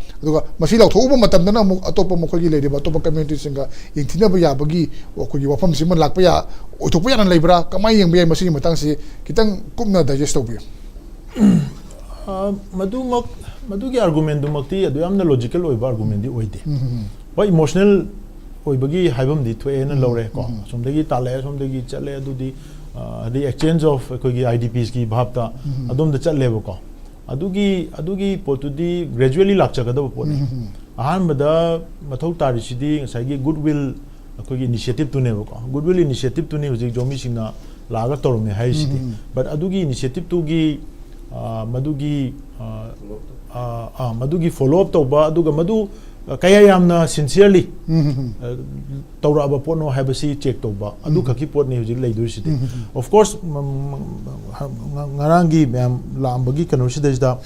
Masila Toba Matamana, Atopa Mokogi lady, Batopa community singer, in Tinabaya Bagi, or could you from Simon Lakpaya, Utopian and Libra, Kamay and Machine Matansi, Kitan Kumna digestobia. Madugi argument dumakti adu yamna logical oiba argument di oide ba emotional oibagi haibam di thwe na lore ko somdagi tale somdagi chale adu di the exchange of kogi IDPs ki bhabta adom da challe ba ko adugi potu di gradually lakcha da po ne ahan bada mathau tari sidi ngasai goodwill kogi initiative tu ne ba ko goodwill initiative tu ne hojik zomi singna laga torme hai sidi but adugi initiative tu gi Madugi follow up toba aduga madu kaya yamna sincerely tawra ba pono habasi check toba adu khaki pot ne hujik lei dursidi of course ngarangi mem lambagi kanosi da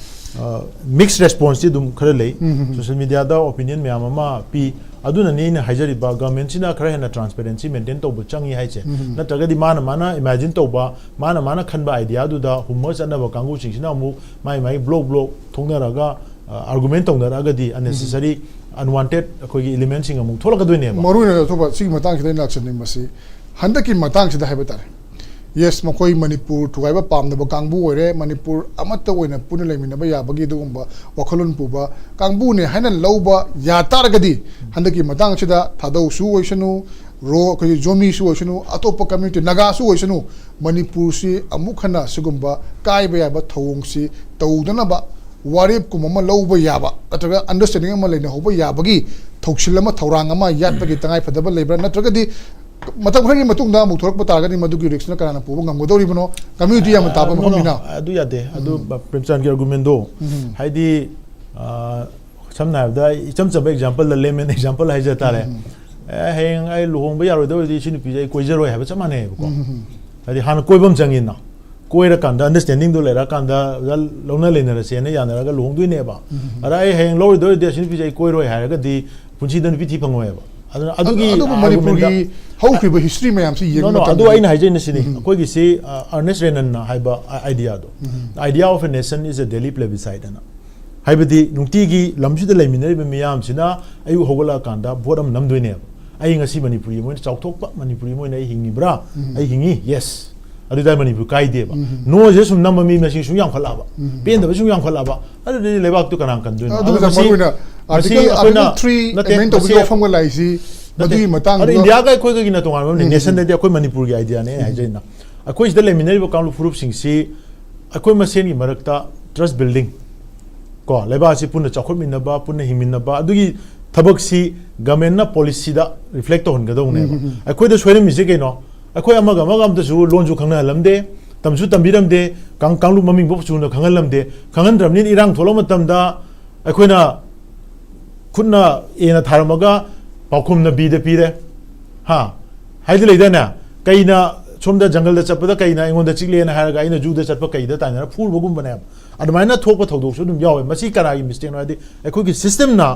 mixed response dum khare lei social media da opinion me ama pi aduna ne na hajari ba government sina khare na transparency maintain toba changi haiche na tagadi mana imagine toba mana khanba idea du da humor chana ba kangu singina mu mai blog thongna raga argument thongna raga di unnecessary unwanted kogi elements sing amu thola kadoi ne ba maruna to ba sig matang khidai na chani masi handaki matang sida habetar yes makoi Manipur thuaiba pamna ba kangbu oire Manipur amata oina puna lemina ba yabagi dugumba wakhalun puba kangbu ne haina lauba ya taragadi handaki matang sida thadou su oisanu ro ko zomi su oisanu atopa community naga su oisanu Manipur si amukhana sigumba kaiba ya ba thong si tawdana ba warip kumama lauba yaba natraga understanding ama leina hoba yabagi thoksilama thorangama yatbagi tangai phadaba lebra natraga di matam khagi matungda mu thorak patagani madugi reaction kana pubu ngamgodori bano community am tapa mamina adu yade adu Premchand ki argument do haidi samna da chamchaba example la lemon example hai jata re heng ai luhong ba yaro do di sinu pi koi zero hai ba chamane ko haidi han koibam changin na koira kanda understanding do lera kanda lona lena ra sene yana ra luhong du ne ba ara ai heng lo do di sinu pi koi roi hai ga di punchi dan pi thi pangoi ba adugi Manipuri how people history mayam si no adu aina haijin sini koi gi si Ernest Renan haiba idea do the idea of a nation is a daily plebiscite na haibadi nungti gi lamsi da leminari be miyam sina ayu hogola kanda bodam namdoi ne ai ngasi Manipuri mo chauthokpa Manipuri mo ai hingibra ai hingi yes adu dai Manipur kai de ba no je sum nam mi machine sung yang khala ba pen da sung yang khala ba adu de lebak tu kanang kan du adu da maruna article 3 amendment to be from lai si madu matang adu India ga khoi ga gina tongan ba nation de khoi Manipur gi idea ne hai jaina akhoi sida le minari ba kalu furup sing si akhoi masen gi marakta trust building ko leba si punna chakhot minna ba punna himinna ba adu gi thabak si government na policy da reflect on ga dong ne ba akhoi da soire mi je ke no akhoi amaga am da su loan ju khangna lamde tamsu tambiram de kanglu maming bo su na khangal lamde khangan ram ni irang tholo matam da akhoi na khunna ena tharamaga pakhum na bi de pire ha haidi leida na kaina somda jungle da chapada kaina ingon da chigle na haraga ina ju da chatpa kaida ta na phur bogum bane admaina thokpa thodok su dum yawe masi kara gi mistake no adi akhoi gi system na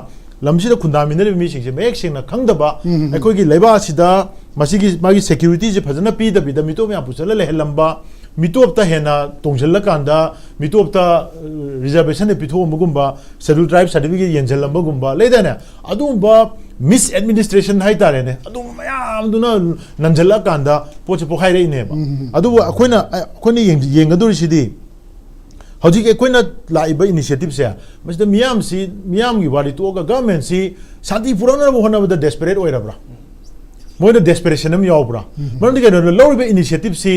lamsi da khunda minari mi sing se mek sing na khangda ba akhoi gi leba sida masi gi magi security je phajana pi da mito me apusala le helamba mitop ta hena tongjalla kanda mitop ta reservation e pitho mugumba schedule tribe certificate yenjalla mugumba leida na adumba misadministration hai tare ne adum mayam duna nanjalla kanda poche po khai rei ne ba adu akhoi yengaduri sidi hojik akhoi laiba initiative se masda miyam gi wari to ga government si santi purana bo hona da desperate oirabra moida desperation am yawbra marandi ga loriba initiative si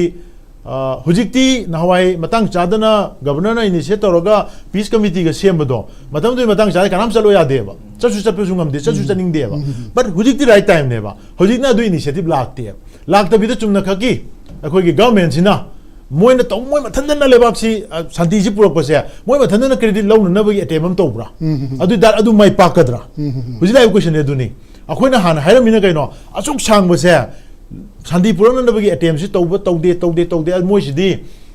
hujikti nahwai matang chadana governor na initiate toroga peace committee ga sembado matang chada kanam chalo ya deba chachu chapu sungam de chachu chaning deba but hujikti right time neba hujikna du initiative lakta bi da chumna khaki akhoi gi government sina moina tong moi mathandana lebak si santi ji purok pase moi mathandana credit law na bagi atemam tobra adu mai pakadra hujilai question e duni akhoi na han hairamina kaino asuk sang base Sandi Puran na bagi ATM si taude moi sidi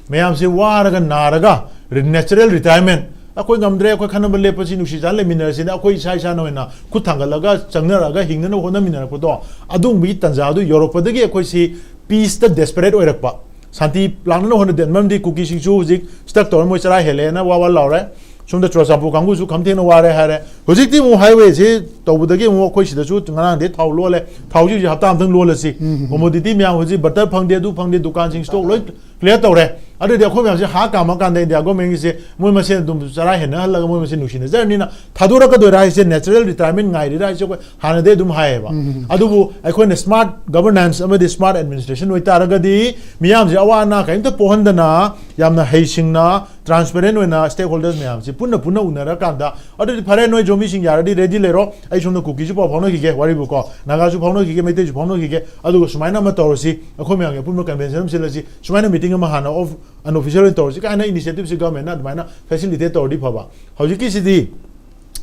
mayam si waraga naraga natural retirement akoi ngamdre akoi khanam le pasi nusi jale minar sin akoi sai sa noina kuthangalaga changnaraga hingna no hona minar ko do adung bi tanja adu Europe dagi akoi si peace ta desperate oirakpa santi plan no hona den mamdi kuki sing chu jik stuck tor moi chara helena wa laure somda trosapu kangu su kamte no ware hare hojikti mo highway si tawbudagi mo khoi sida su ngana de thaw lo le thaw ji hapta am thang lo le si commodity mya hoji butter phangde dukan sing stock loi clear tawre adu de khoi mya si ha ka ma kan de india government si moi ma sen dum chara hena hal ga moi ma sen nusin jarni na thadura ka do rai se natural retirement ngai ri rai se ko hana de dum hae ba adu bu akhoi ne smart governance amadi smart administration oi taraga di miyam ji awana kaim ta pohandana yamna heisingna transparent wena stakeholders miyam si punna unara kanda adu phare noi zomi sing yaradi ready lero ai somna cookie ju phawno ki ge wari bu ko naga ju phawno ki ge mete ju phawno ki ge adu ko sumaina ma tawsi akhoi miyam ge punna convention sila si sumaina meeting ma hana of an official tawsi ka na initiative si government na admaina facilitate tawdi phaba hojiki sidi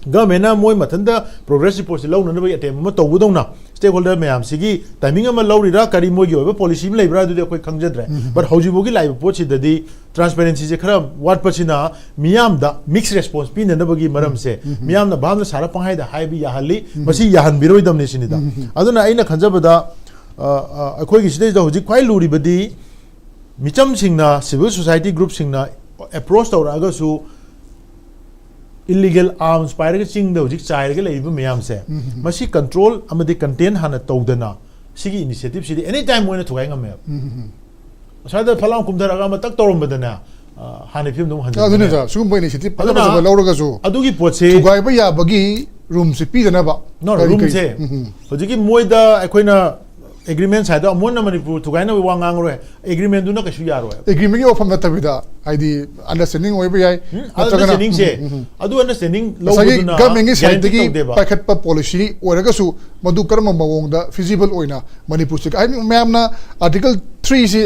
government na moi mathanda progress report si law na ba atem ma tawbu na stakeholder mayam sigi timing ma law rira kari moi gi oba policy ma leibra du de koi khangjadre but hojibo gi live report si dadi transparency je khara wat pachina miyam da mixed response pin na ba gi maram se miyam na bam na sara panghai da hai bi ya hali masi ya han biroi dam ne sini da aduna aina khanjabada akhoi gi sidai da hojik khwai luri badi micham singna civil society group singna approach tawra su illegal arms pairaga ching da hojik chairaga leiba mayam se masi control amadi contain hana tawdana sigi initiative sidi anytime moina thugai ngam sada phalam kumdaraga ma tak torom badana hana film dum han adune ja sugum boy initiative pala ba lawraga su adugi potse thugai ba ya bagi room se pi dana ba no room se hojiki moida akoina agreement side amon na Manipur thugai na wa ngang ro agreement du na kashu yaro agreement gi ofam na tabida ID understanding oi ba yai understanding se adu understanding law du na government gi side gi pakhat pa policy oraga su madu karma mawong da feasible oina Manipur se ai ma'am na article 3 si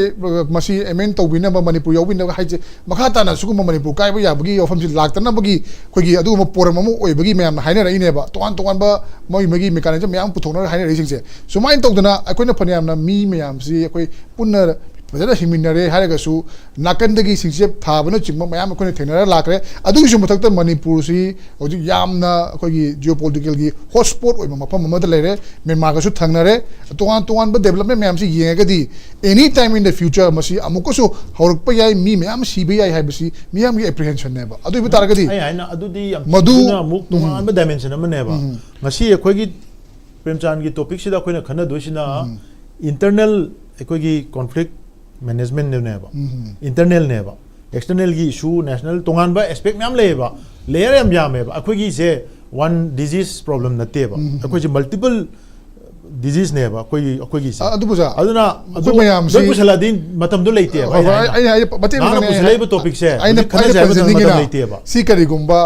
masi amend to bina ba Manipur yaw bin da haije makhata na sugu Manipur kai ba ya bagi ofam si lak tan bagi khoi gi adu ma poram mu oi bagi ma'am haina ra ine ba toan ba moi magi mechanism ma'am puthona haina ra sing se sumain to dana akoina phaniam na mi ma'am si akoi punna Bajada himinare haragasu nakandagi singship thabana chingma mayam ko thenara lakre adu su mathakta Manipur si hoji yamna khoi geopolitical gi hotspot oi mafam amada lere Myanmar ga su thangnare toan ba development mayam si yenga di anytime in the future masi amuko su horak pa yai mi mayam si bi yai habisi miyam gi apprehension ne ba adu bi taragadi ai na adu di madu na muk tuan ba dimension amane ba ngasi khoi gi Premchand की topic सिदा कोई ना खन्ना दोषी ना internal कोई की conflict management ने बा internal ने बा external की issue national तोंगान बा aspect में हम ले बा layer हम जाम है बा कोई की से one disease problem नते बा कोई से multiple disease ने बा कोई की से बुझा अदुना दो पुछला दिन मतम दो लेते है आई बते ना पुछले बो topic से खन्ना जाए मतम लेते है बा सी करी गुम्बा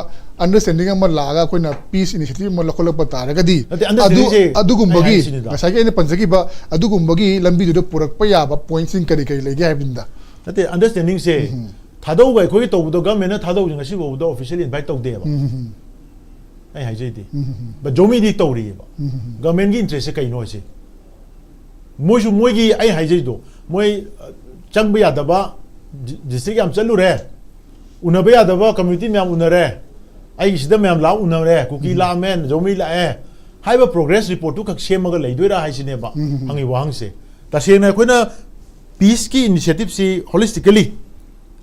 understanding अमर लागा कोई ना peace initiative मर लखो लख बता रहा कदी अदु गुम्बगी ऐसा कि इन्हें पंचकी बा अदु गुम्बगी लंबी जो पुरक पे या बा points इन करी करी लेके है बिंदा नते understanding से थादो गए कोई तो बुदो गम में ना थादो जिंगा सी बुदो officially invite तो दे बा आई हाई जाती बट जोमी दी तो रही है बा गवर्नमेंट की इंटरेस्ट से कहीं नो ऐसे मोशु मोई की आई हाई जाती दो मोई चंग भी आता बा जिससे कि हम चलू रहे उन्हें भी आता बा कम्युनिटी में हम उन्हें रहे आई इस दम में हम लाओ उन्हें रहे कुकी ला मैन जोमी ला है हाई बा प्रोग्रेस रिपोर्ट तो कक्षे मगर ले दो रहा है इसी ने बा हंगी वहाँ से ताकि ना कोई ना पीस की इनिशिएटिव से होलिस्टिकली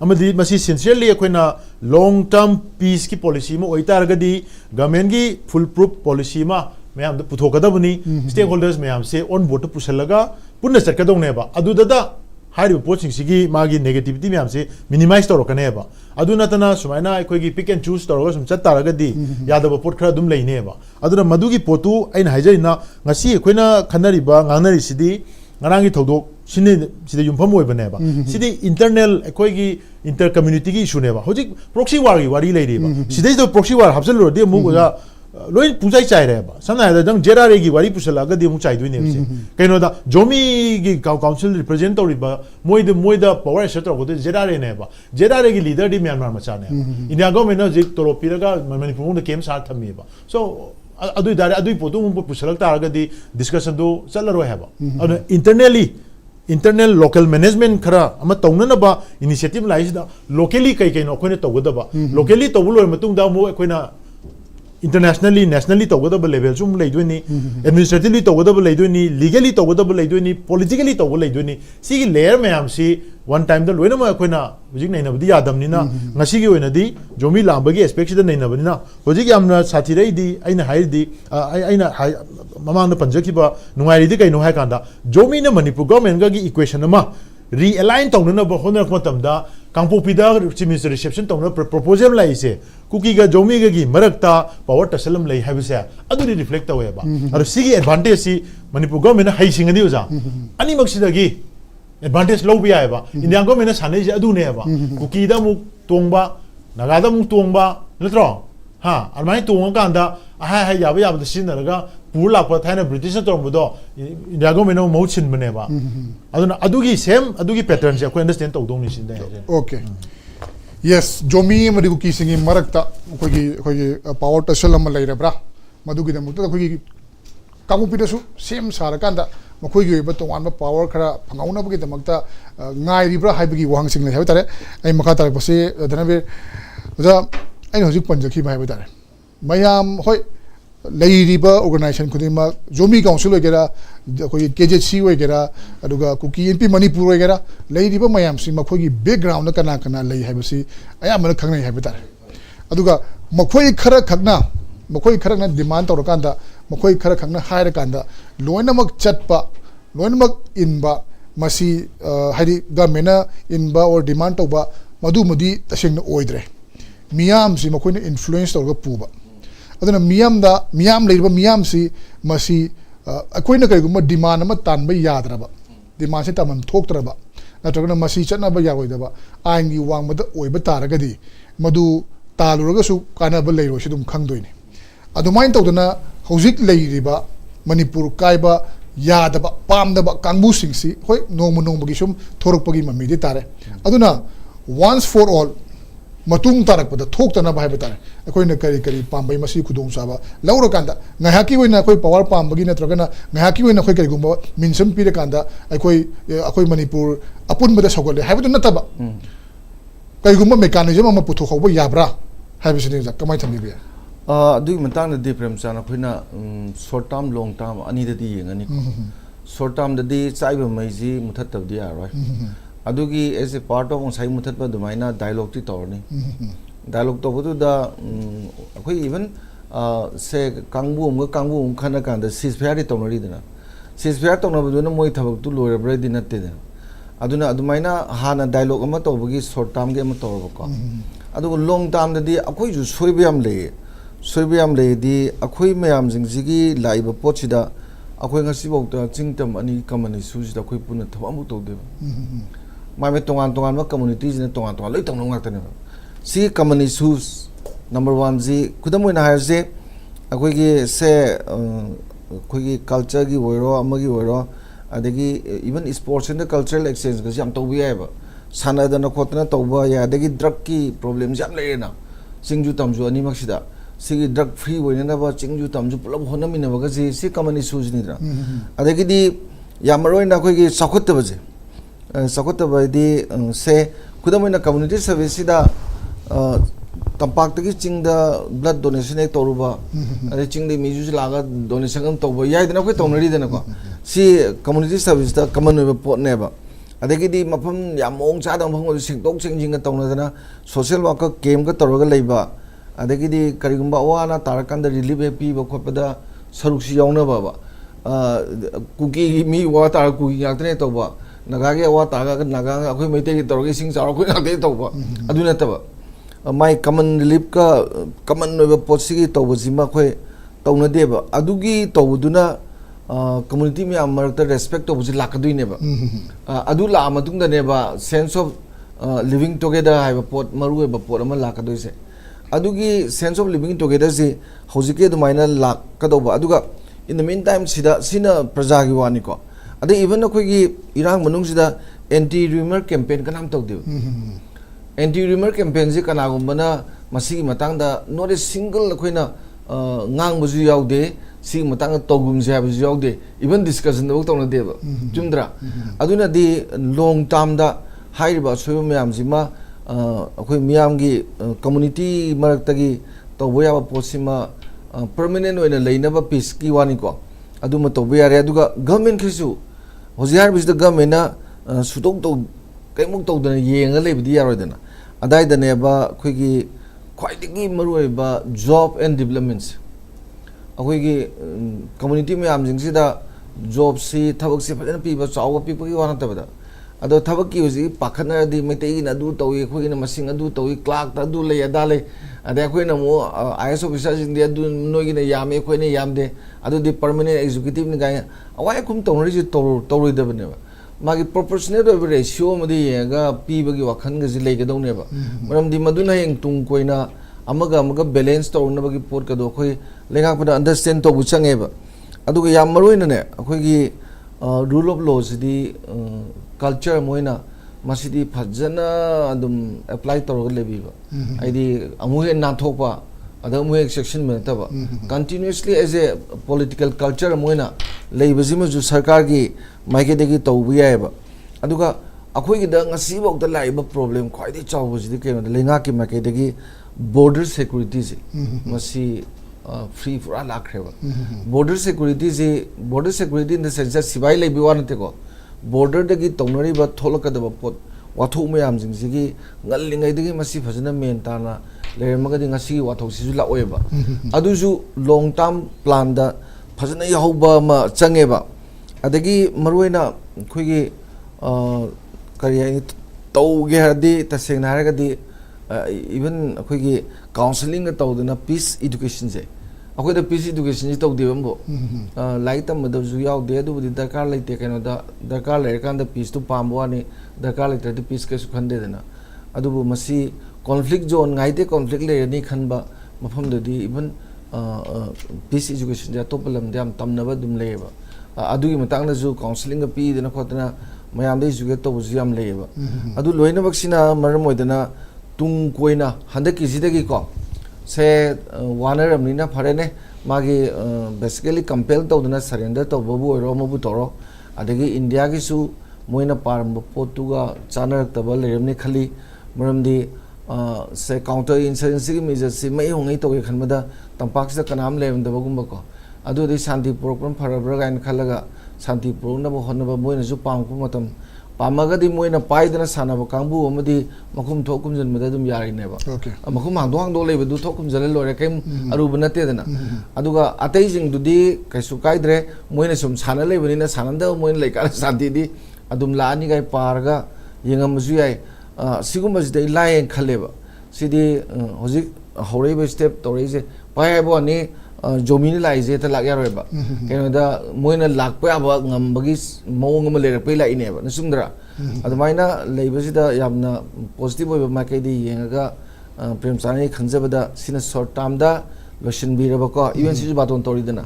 अमदी मसी सिंसियरली अखोइना लॉन्ग टर्म पीस की पॉलिसी में ओइतारगदी गवर्नमेंट की फुल प्रूफ पॉलिसी में मैम द पुथोकदबनी स्टेक होल्डर्स मैम से ऑन बोर्ड पुसलगा पुनः चटकदोनेबा अदुददा हाइर पोचिंग सिगी मागी नेगेटिविटी मैम से मिनिमाइज तौरकनेबा अदुनतना सुमाइना अखोइगी पिक एंड चूज तौरगा सुम चत्तारगदी यादव पोट खरा दुम लेनेबा अदुना मदुगी पोतु अइन हाइजैना ngasi अखोइना खनरिबा nganari सिदी ngarang थौदोक सिने सिदे युमफम ओइबनेबा सिदे इंटरनल अखोइगी इंटर कम्युनिटी की इशू नेबा होजिक प्रॉक्सी वार की वारी लेरेबा सिदे दो प्रॉक्सी वार हाबजल दे मुगा लोइन पुजाई चाइ रेबा समना है दंग जेरारे की वारी पुसलागा दे मु चाइ दुइने से कैनोदा जोमी की काउंसिल रिप्रेजेंट तौरिबा मोइदा पावर एसेट तौरगो जेरारे नेबा जेरारे की लीडर दी म्यांमार मचा ने इंडिया गवर्नमेंट जे तोरो पिरगा मणिपुर में केम साथ थमेबा सो अदुई दारे अदुई पोतु मु पुसलक तारगदी डिस्कशन दो चलरो हैबा अन इंटरनली इंटरनल लोकल मैनेजमेंट खरा अमा तौननबा इनिशिएटिव लाइसदा लोकली कई कई नो अखोइना तौगदबा लोकली तौबुलोय मतुंगदा मु अखोइना इंटरनेशनली नेशनली तौगदबा लेवल सुम लेदोनी एडमिनिस्ट्रेटिवली तौगदबा लेदोनी लीगली तौगदबा लेदोनी पॉलिटिकली तौग लेदोनी सिगी लेयर मैम सी वन टाइम द लोइना अखोइना हुजिक नैनबदी यादमनिना ngasi gi oinadi jomi lambagi aspect sida nainabnina hojik yamna sathirei di aina haidi aina mamang na panjaki ba nungai di kai no hai kanda jomi na manipur government ga gi equation ma realign tawna ba honor matam da kangpopi da chief minister reception tawna proposal lai se kuki ga jomi ga gi marakta power tasalam lai habise adu reflect tawe ba ar sigi advantage si manipur government hai singadi uja ani maksida gi advantage low bi aiba indian government sanai je adu ne ba kuki da mu tongba naga da mu tongba natro ha almai tong ka anda ha yaba yaba da sinaraga pula pa thaina british na tormu do indian government mo chin bane ba aduna adugi same adugi pattern je ko understand to dong ni sin da okay yes jomi mari kuki singi marakta kogi power tasal am leirabra madugi da mutta kogi kamu pidasu same sarakanda मखोगी तोान power खरा फंगाउनबगीदमक्ता गाइरिब्रा हाइबगी वाहंसिंग ले हाइबतारे आई मखा तारपसे धनबीर ओजा आई हजिक पंजखी हाइबतारे मयाम होय लेरिबा organisation खुदिमा Zomi council वगैरह कोई केजेसी वगैरह अदुगा कुकी एनपी मणिपुर वगैरह लेरिबा मयाम सि मखोगी बैकग्राउंड कना कना लई हाइबसी अयामन खंगनै हाइबतारे अदुगा मखोई खरा डिमांड तौरकांदा मखोई खरा खंगना हायरकांदा लोइनमक चटपा लोइनमक इनबा मसी हाइदि गवर्नमेंट इनबा और डिमांड तौबा मदुमदी तसेंगना ओइद्रे मियाम सि मखोइना इन्फ्लुएंस तौरगा पुबा अदुना मियाम लेरिबा मियाम सि मसी अखोइना करिगुमा डिमांड अमा तानबा याद्रबा डिमांड से तामन थोक्तरबा नत्रगना मसी चटनाबा यागोइदबा आइनगी वांगबदा ओइबा तारगदी मदु तालुरगसु कानाबा लेरोसि दुम खंगदोइने अदुमाइन तौदना हौजिक लेरिबा मणिपुर कायबा यादबा पामदबा कांगबु सिंगसी होय नोंगबगी सुम थोरकपगी ममीदि तारे अदुना वंस फॉर ऑल मतुंग तारकपदा थोक्तना बाय बतारे अखोइना करी पामबै मसी खुदोंग साबा लौरकांदा ngaihaki oina अखोइ पावर पामबगी नत्रगना ngaihaki oina अखोइ करिगुम्बा मिनसम पिरकांदा अखोइ मणिपुर अपुनबदा सगोले हाइबदु नतबा करिगुम्बा मेकानिजम अमा पुथोखौबा याब्रा हाइबसिनि जा कमाइ थमिबे अदुई मतंग दि प्रेमचंद अखोइना शॉर्ट टर्म लॉन्ग टर्म अनि ददि येंगनी शॉर्ट टर्म ददि चाइबा मैजी मुथतबदि यारोय अदुगी as a part of Sai मुथतबा दुमाइना dialogue ति तौरनी डायलॉग तौबदु दा अखोइ इवन से कांगबू खाना कांदा सीजफायर तौनरीदना सीजफायर तौनबदुना मोई थबकतु लोरब्रदि नत्तेदना अदुना अदुमाइना हाना डायलॉग अमा तौबगी शॉर्ट टर्म गे अमा तौरबको अदुगो लॉन्ग टर्म ददि अखोइजु सोइबयाम लेदि अखोइ मयाम जिंगजिगी लाइब पोचिदा अखोइ ngasiबौता चिंगतम अनि कमनि सुजिदा अखोइ पुना थबमु तौदेबा मामे तोंगान तोंगान मा कम्युनिटी जिने तोंगान तोंगान लई तौनो ngakतने सी कमनि सुज नंबर 1 जी खुदम मोइना हायसे अखोइगी से अखोइगी कल्चर गी वोइरो अमगी वोइरो अदगी even sports in the cultural exchange गसी हम तौबि याबा सानादना खोतना तौबा या अदगी ड्रग की प्रॉब्लम्स याम लेना चिंगजु तमजु अनि मक्सिदा सिगी ड्रग फ्री होइनबा चिंगजु तमजु पुलब होनमिनबा गसी सी कमनि सुज निद्रा अदगी यामरोइना अखोइगी सखुत्तबजे सखुत्तबदि से खुदम मोइना कम्युनिटी सर्विस सिदा तंपाक चिंग ब्लड डोनेशन एक तौरुबा अरे चिंग मीजु लागा डोनेशन तौब याइदना कोई तौनरीदनको सी कम्युनिटी सर्विस दा कमन ओइबा पोटनेबा अदगिदी मफम या मोंग चादा मफम सिंगतोक सिंगिंग तौनदना सोशल वर्कर केम का तौरगा लेबा अदगिदी करिगुंबा अवाना तारकांद रिलीफ पीबा खोपदा सरुक्सी याउनबा कुकी मी वा तार कुकी याक्तने तौबा नगागे अवा तागा नगा अखोइ मैते की तौरगे सिंग चार अखोइ याक्ते तौबा अदु नतबा माई कमन रिलीफ का कमन पोसी तौबसीमा अखोइ तौनदेबा अदुगी तौबदुना कम्युनिटी में मरक्ता रेस्पेक्ट तौबसी लाकदुइनेबा अदु ला मतुंगदनेबा सेंस ऑफ लिविंग टुगेदर हाइबा पोट मरुएबा पोट अमा लाकदुइसे अदुगी सेंस ऑफ लिविंग टुगेदर से हौजिके दुमाइना लाकदौबा अदुगा इन द मीन टाइम सिना प्रजागी वानिको अदे इवन अखोइगी इरांग मनुंगसिदा एंटी रूमर कैंपेन कनाम तौदेबा एंटी रूमर कैंपेन से कनागुंबना मसीगी मतंगदा नॉट ए सिंगल अखोइना ngang yaude si matang togum se habu yaude even discussion da tawna deba chumdra aduna di long term da haiba soyo myam sima akhoi miyam gi community marak tagi tawbo ya posima permanent oina leina ba peace ki wani ko aduma tawbo ya re aduga government khisu hojihar bis da government na sutok to kaimuk tawdana yenga lebdi yaroidana adai da ne ba khoi gi ख्वाइदगी मरुएबा job and developments अखोइगी community में आमजिंगसिदा job C थबक से फजन पीबा चाव पीपगी वाना तबदा अदो थबक की होजी पाखनरदी मैतेगी न दु तौई अखोइगी न मसिंग अदु तौई क्लार्क ता दु ले अदा ले अदे अखोइना मो आईएएस ऑफिसर जिंदे अदु नोगी न यामे अखोइने यामदे अदु दि परमानेंट एग्जीक्यूटिव नि गाय अवाय खुम तौनरि जि तौरोइदबनेबा मागी प्रोपोर्शनल रेशियो मदि येगा पीबगी वाखन गजि लेगदौनेबा मरमदि मदुना हेंग तुंग कोइना अमगा बैलेंस तौनबगी पोट कदो अखोइ लेंगापदा अंडरस्टैंड तौबु चंगेबा अदुगा याम मरोइनने अखोइगी रूल ऑफ लॉ सिदि कल्चर मोइना मसिदि फजना अदुम अप्लाई तौरग लेबिबा आइदि अमुहे नाथोपा अदम मुहे सेक्शन में तब continuously as a political culture मोइना लेबजिम जु सरकार की माइके देगी तौबु यायबा अदुगा अखोइगी द ngasi बौत लाइबा प्रॉब्लम ख्वाइदि चावबजिदि केनो लेंगा की माइके देगी बॉर्डर सिक्योरिटी से मसी फ्री फुरा लाखरेबा border security in the sense सिबाई लेबि वानतेको बॉर्डर दगी तौनरिबा थोलकदबा पोट वाथौ मयाम जिंगसिगी ngaliङैदगी मसी फजना मेन ताना लेरमगदि ngasi वाथौसिजु लाओएबा अदुजु लॉन्ग टर्म प्लान दा फजना यहौबा मा चंगेबा अदगी मरुइना खुइगी करिया तौगे हरदि तसेंग हारगदि इवन खुइगी काउंसलिंग तौदना पीस एजुकेशन से अखोइदा पीस एजुकेशन से तौदेबमबो लाइक तमदजु यावदे अदुबुदि दरकार लेते केनोदा दरकार लेरकांदा पीस तु पामबवानी दरकार लेते पीस केसु खंदेदना अदुबु मसी कॉन्फ्लिक्ट जोन गाइते कॉन्फ्लिक्ट लेरनी खनबा मफमददि इवन पीस एजुकेशन जा तोपलम जाम तमनबा दुम लेबा अदुगी मतंगदजु काउंसलिंग पीदना खोतना मयामदे एजुकेट तोबजु याम लेबा अदु लोइना बक्सिना मरम ओइदना तुंग कोइना हंदक किजिदगी को से वानरमनिना फरेने मागी बेसिकली कंपेल तौदना सरेंडर तौबबु ओइरो मबु तोरो अदगी इंडिया गिसु मोइना पारम पोतुगा चानरक्तबा लेरमनि खली मरमदि से काउंटर इंसरेंसी की मेजर से मई होंगे तो ये खनमदा तंपाक से कनाम लेवंदबगुंबा को अदुदि शांति प्रोग्राम फरब्रा गाइन खलगा शांति प्रोग्राम न होनबा मोइना जु पांगपु मतम पामगदी मोइना पाइदना सानब कांबू अमदी मखुम थोकुम जनमदा दुम यारिनेबा Okay. मखुम हांदोंग दो लेबदु थोकुम जले लोरे केम अरुब नतेदना अदुगा अतै जिंगदुदी कैसु काइद्रे मोइना सुम साना लेबनिना सानंदा मोइना लेका शांतिदी अदुम लानी गाय पारगा यंगमसु याय सिगुमसदे लायन खलेबा सिदी होजिक हौरेबा स्टेप तोरेजे पायबो अनि जोमिनी लाइजे त लाग यारोबा केनोदा Moina Lakpa याबा ngambagi mawng ama lerakpai laineba nasumdra adumaina leibasida yamna positive oiba maikaidi yengaga Premchand khangjabada sina short term da lotion biraba ko even si baton toridana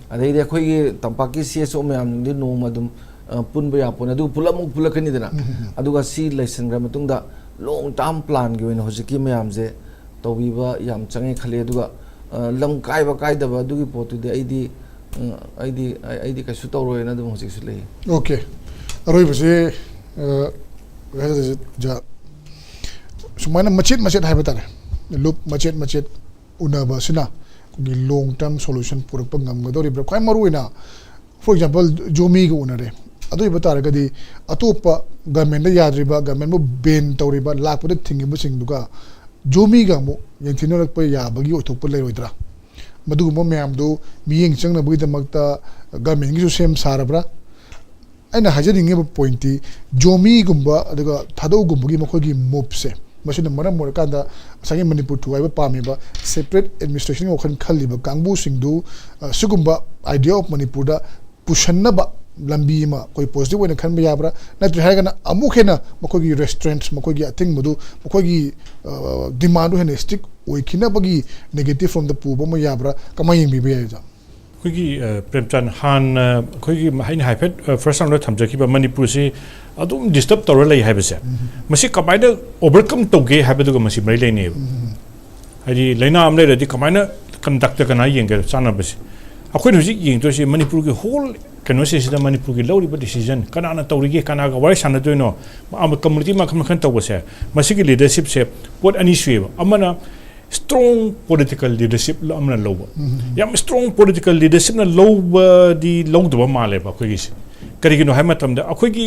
adai de khoi gi tampaki CSO mayam ni noma dum punba ya pona du pulamuk pulakani dana aduga si lesson gra matungda long term plan gi wen hojiki mayam je tobiba yam change khale aduga lam kaiba kaidaba adugi potu de aidi kaisu tawroina dum hojik su lei Okay. Aroibase ja sumana macet hai batare loop macet unaba sina gi long term solution purak pangam gadori bra kai maruina for example zomi go unare adu batare gadi atopa government yadriba government mo ban tawriba lakpod thingi bu sing duga zomi ga mo yengthinorak pa ya bagi othokpa leiroidra madu mo myam do miyeng changna bui damakta government gi sem sarabra aina hajaringe point zomi gumba aduga thadou gumba gi makhogi move se masina maram morkanda sangi manipur tuwaiba pamiba separate administration okhan khaliba kangbu singdu sugumba idea of manipur da pushanaba lambi ma koi positive one khan yabra na trihagana amukhena makhogi restaurants makhogi athing madu makhogi demand hena stick oikhina bagi negative from the puba mo yabra kamaying bi ya खुगी प्रेमचंद हान खुगी हाइन हाइफेट first round थमजखिबा मणिपुर से अदुम disturb तौर लई हाइबसे मसी कमाइना ओवरकम तौगे हाइबदुगा मसी मरि लैने हाइदि लैना आम लैरदि कमाइना कंडक्ट कना येंगे चानाबसे अखोइन हुजि येंतोसि मणिपुर की होल कनो से मणिपुर की लौरिबा डिसीजन कनाना तौरिगे कनागा वाइ सानदोइनो आम कम्युनिटी मखम खन तौबसे मसी की लीडरशिप से पोट अनि सुएबा अमना strong political leadership la amna loba yam strong political leadership na loba di logdaba male ba khoi gi kari gi no hai matam da akhoi gi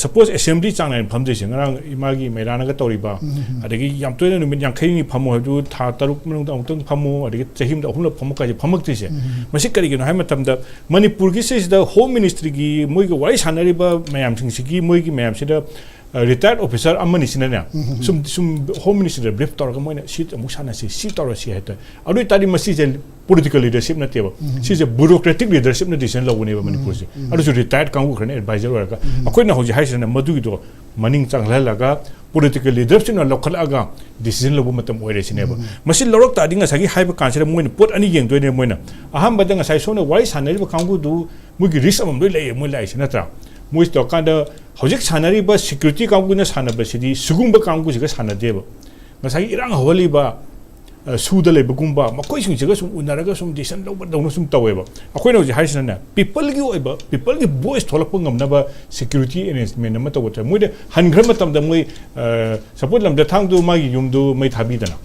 suppose assembly chang na pham jesi ngarang imagi mairana ga tori ba adagi yam toina numit yang khai ni phamu ha du tha taruk manung da ongtong phamu adagi chahim da ohumla phamu ka ji phamak ti se masi kari gi no hai matam da manipur gi se the home ministry gi moi gi wai sanari ba mayam sing si gi moi gi mayam se da retired officer amani sinana sum home minister brief tor moina sit musana si tor si heta adu tadi masi je political leadership na teba si je bureaucratic leadership na decision lawune ba manipur si adu so retired kangu khane advisor ka akoina hoji haisana madu gi do maning changla laga political leadership na local aga decision labu matam oire sineba masi lorok tadi nga sagi haiba kansera moina pot ani yeng doine moina aham badanga sai sona wai sanari ba kangu du mugi risk amam doi lai moi lai sinatra moi to kanda hojik sanari ba security kangu na sanaba sidi sugumba kangu siga sanadeba ngasai irang holi ba suda le bagumba makoi sing siga sum unaraga sum decision loba dawno sum taweba akoi no ji haisana people gi oiba people gi voice tholapang ngamna ba security arrangement na mata wata moi de hangram matam da moi support lam da thang du magi yum du mai thabi dana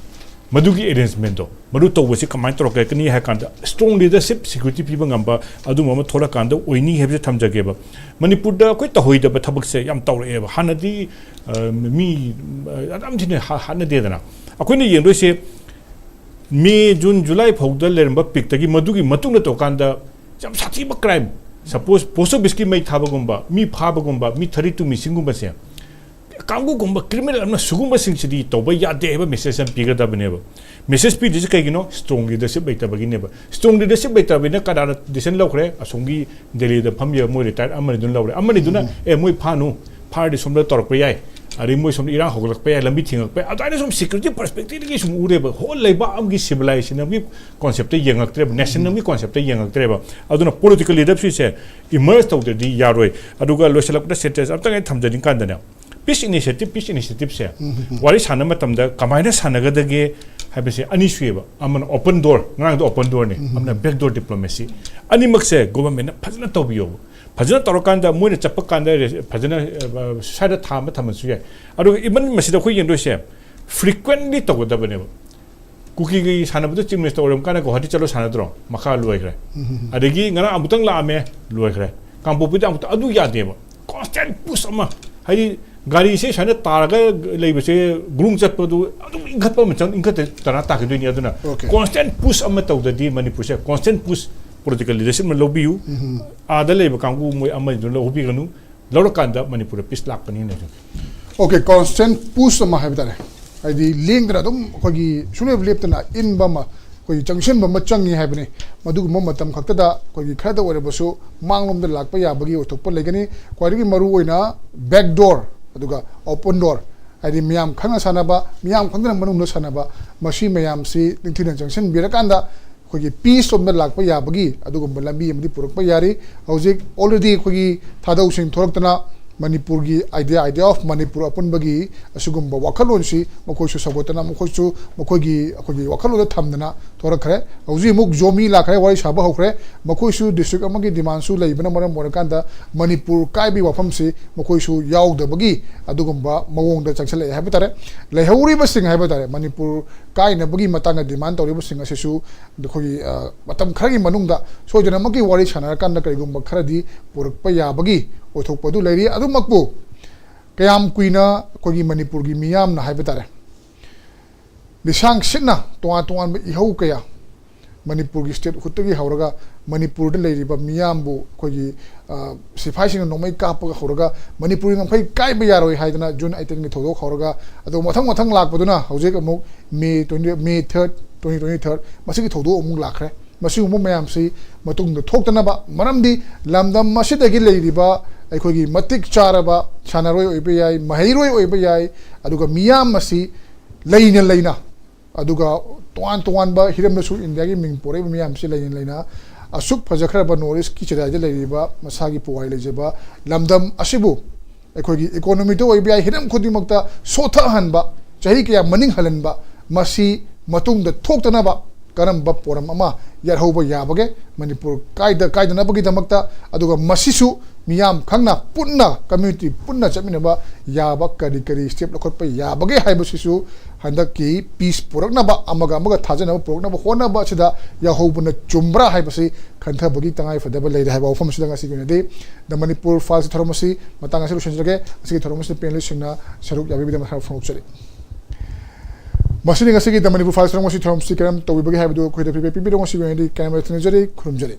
madugi arrangement do madu to wasi kamai to ka kani ha kanda strong leadership security people ngamba adu mama thola kanda oini hebje thamjage ba manipur da koi ta hoida ba thabak se yam tawre ba hanadi mi adam dine hanade dana akoi ne yeng do se May June July phawda leramba pick tagi madugi matung na to kanda jam sathi ba crime suppose poso biski mai thaba gumba mi phaba gumba mi 32 missing gumba se kangu gumba criminal amna sugumba sing sidi to ba ya de ba message am piga da bane ba message pi dis kai gino strong leadership bai ta ba gine ba strong leadership bai ta bane kada decision laukre asongi delhi da pham ya mo retire amani dun laure amani duna e moi phanu phar di somla torok pa yai ari moi som irang hoglak pa lambi thingak pa adaina som security perspective gi sum ure ba hol leba am gi civilization am gi concept yengak tre national gi concept yengak tre ba aduna political leadership se emerge to the yaroi aduga loselak da sentence am tangai thamjani kan dana peace initiative se wari sana matam da kamaina sanaga da ge habese ani sueba amana open door ngang do open door ne amna back door diplomacy ani makse government phajna tobiyo phajna torokanda moina chapakanda phajna sada thama thamasu ya adu even masida khoi yendo se frequently to da bane kuki gi sanabdu chief minister oram kana ko hati chalo sanadro makha luikhre adegi ngara amutang la ame luikhre kampopi da adu ya deba constant push ꯑꯃ ꯍꯥꯏꯗꯤ ꯒꯥꯔꯤꯁꯦ ꯁꯥꯏꯅ ꯇꯥꯔꯒ ꯂꯩꯕꯁꯦ grunge ꯆꯠꯄꯗꯨ ꯑꯗꯨꯝ ꯏꯟꯈꯠꯄ ꯃꯇꯝ ꯏꯟꯈꯠꯇꯅ ꯇꯥꯈꯤꯗꯣꯏꯅꯤ ꯑꯗꯨꯅ ꯀꯣꯟꯁꯇꯦꯟꯠ ꯄꯨꯁ ꯑꯃ ꯇꯧꯗꯗꯤ ꯃꯅꯤꯄꯨꯔꯁꯦ ꯀꯣꯟꯁꯇꯦꯟꯠ ꯄꯨꯁ ꯄꯣꯂꯤꯇꯤꯀꯦꯜ ꯂꯤꯗꯔꯁꯤꯞꯅ ꯂꯧꯕꯤꯌꯨ ꯑꯥꯗ ꯂꯩꯕ ꯀꯥꯡꯕꯨ ꯃꯣꯏ ꯑꯃꯗꯨꯅ ꯂꯧꯕꯤꯒꯅꯨ ꯂꯧꯔꯀꯥꯟꯗ ꯃꯅꯤꯄꯨꯔꯗ ꯄꯤꯁ ꯂꯥꯛꯀꯅꯤꯅ ओके कॉन्स्टेंट पुश अमा है बतारे हाइदी लेंगदना अदुम अखोगी सुलेब लेप्तना इनबा मा कोई जंक्शन बम चंगी है मधु मतम खक्तदा कोई खरद ओरेबसु मांगलोमदा लाकपा याबगी ओथोप लेगनी क्वाइदगी मरु ओइना बैक डोर अदुगा ओपन डोर हाइदी मियाम खंगा सानाबा मियाम खंगना मनुंगदा सानाबा मसी मियाम सी निंथिना जंक्शन बिरकांदा कोई पीस लोमदा लाकपा याबगी अदुगुम लंबी अमदी पुरकपा यारी हौजिक ऑलरेडी कोई थादौ सिंह थोरक्तना मणिपुर की आइडिया ऑफ मणिपुर अपुनबगी असुगुम्बा वखलोनसी मखोइसु सपोर्टना मखोइसु मखोइगी अखोइगी वखलोदा थमदना थोरखरे हौजि मुक जोमी लाखरे वारि साबा होखरे मखोइसु डिस्ट्रिक्ट अमगी डिमांडसु लेबना मरम मोरकांदा मणिपुर काइबी वफमसी मखोइसु याउदबगी अदुगुम्बा मवोंगदा चंगसले हाबतारे लेहौरिबा सिंग हाबतारे मणिपुर काइनबगी मतांगा डिमांड तौरिबा सिंग असिसु दखोगी मतम खरगी मनुंगदा सोजना मकी वारि सानारकांदा करिगुम्बा खरदी पुरकपा याबगी ओथोपदु लेरी अदुमकपु कयाम कुइना कोगी मणिपुर की मियाम ना हाइबे तारे लिसांग सिना तोआन तोआन इहौ कया मणिपुर की स्टेट खुतगी हौरगा मणिपुर दे लेरिबा मियामबु कोगी सिफाइसिंग नोमै कापगा हौरगा मणिपुरी नंफै काइबे यारोय हाइदना जून 18 की थोदो हौरगा अदो मथंग मथंग लाकपदुना हौजेक अमुक मे 3 2023 मसिगी थोदो अमुक लाखरे मसिगु मयाम सि मतुंग थोक्तनबा मरमदी लमदम मसिदगी लेरिबा अखोगी मतिक चारबा सानारोय ओइबे याय महैरोय ओइबे याय अदुगा मियाम मसि लेना लेना अदुगा तोआन तोआन बा हिरमदसु इंडिया की मिंग पोरे मियाम सि लेना लेना असुक फजखरबा नॉरिस की चराजे लेरिबा मसागी पुवाई लेजेबा लमदम असिबु अखोगी इकोनॉमी तो ओइबे याय हिरम खुदिमक्ता सोथा हनबा चाही कया मनिंग हलनबा मसि मतुंग द थोक्तनबा करम पोरम अमा यारहौबा याबगे मणिपुर कायदनबगी दमक्ता अदुगा मसिसु मियाम खंगना पुन्ना कम्युनिटी पुन्ना चमिनबा याबा करी करी स्टेप लखोटपा याबगे हाइबसिसु हंदकी पीस पुरकनबा अमगा अमगा थाजनबा पुरकनबा होनबा सिदा याहौबना चुम्ब्रा हाइबसि खंथबगी तंगाई फदबा लेरे हाइबा ऑफम सिदा ngasi गने दे द मणिपुर फाल्स थरमसि मतंग असि लुसनजगे असि थरमसि पेनलिस्ट सिंगना सरुक याबि दम हर फोक चले मसिनी ngasi द मणिपुर फाल्स थरमसि थरमसि करम तोबिबगे हाइबदो खोइदा पिबे पिबे दंगसि गने दे कैमरा थनजरे खुरुमजरे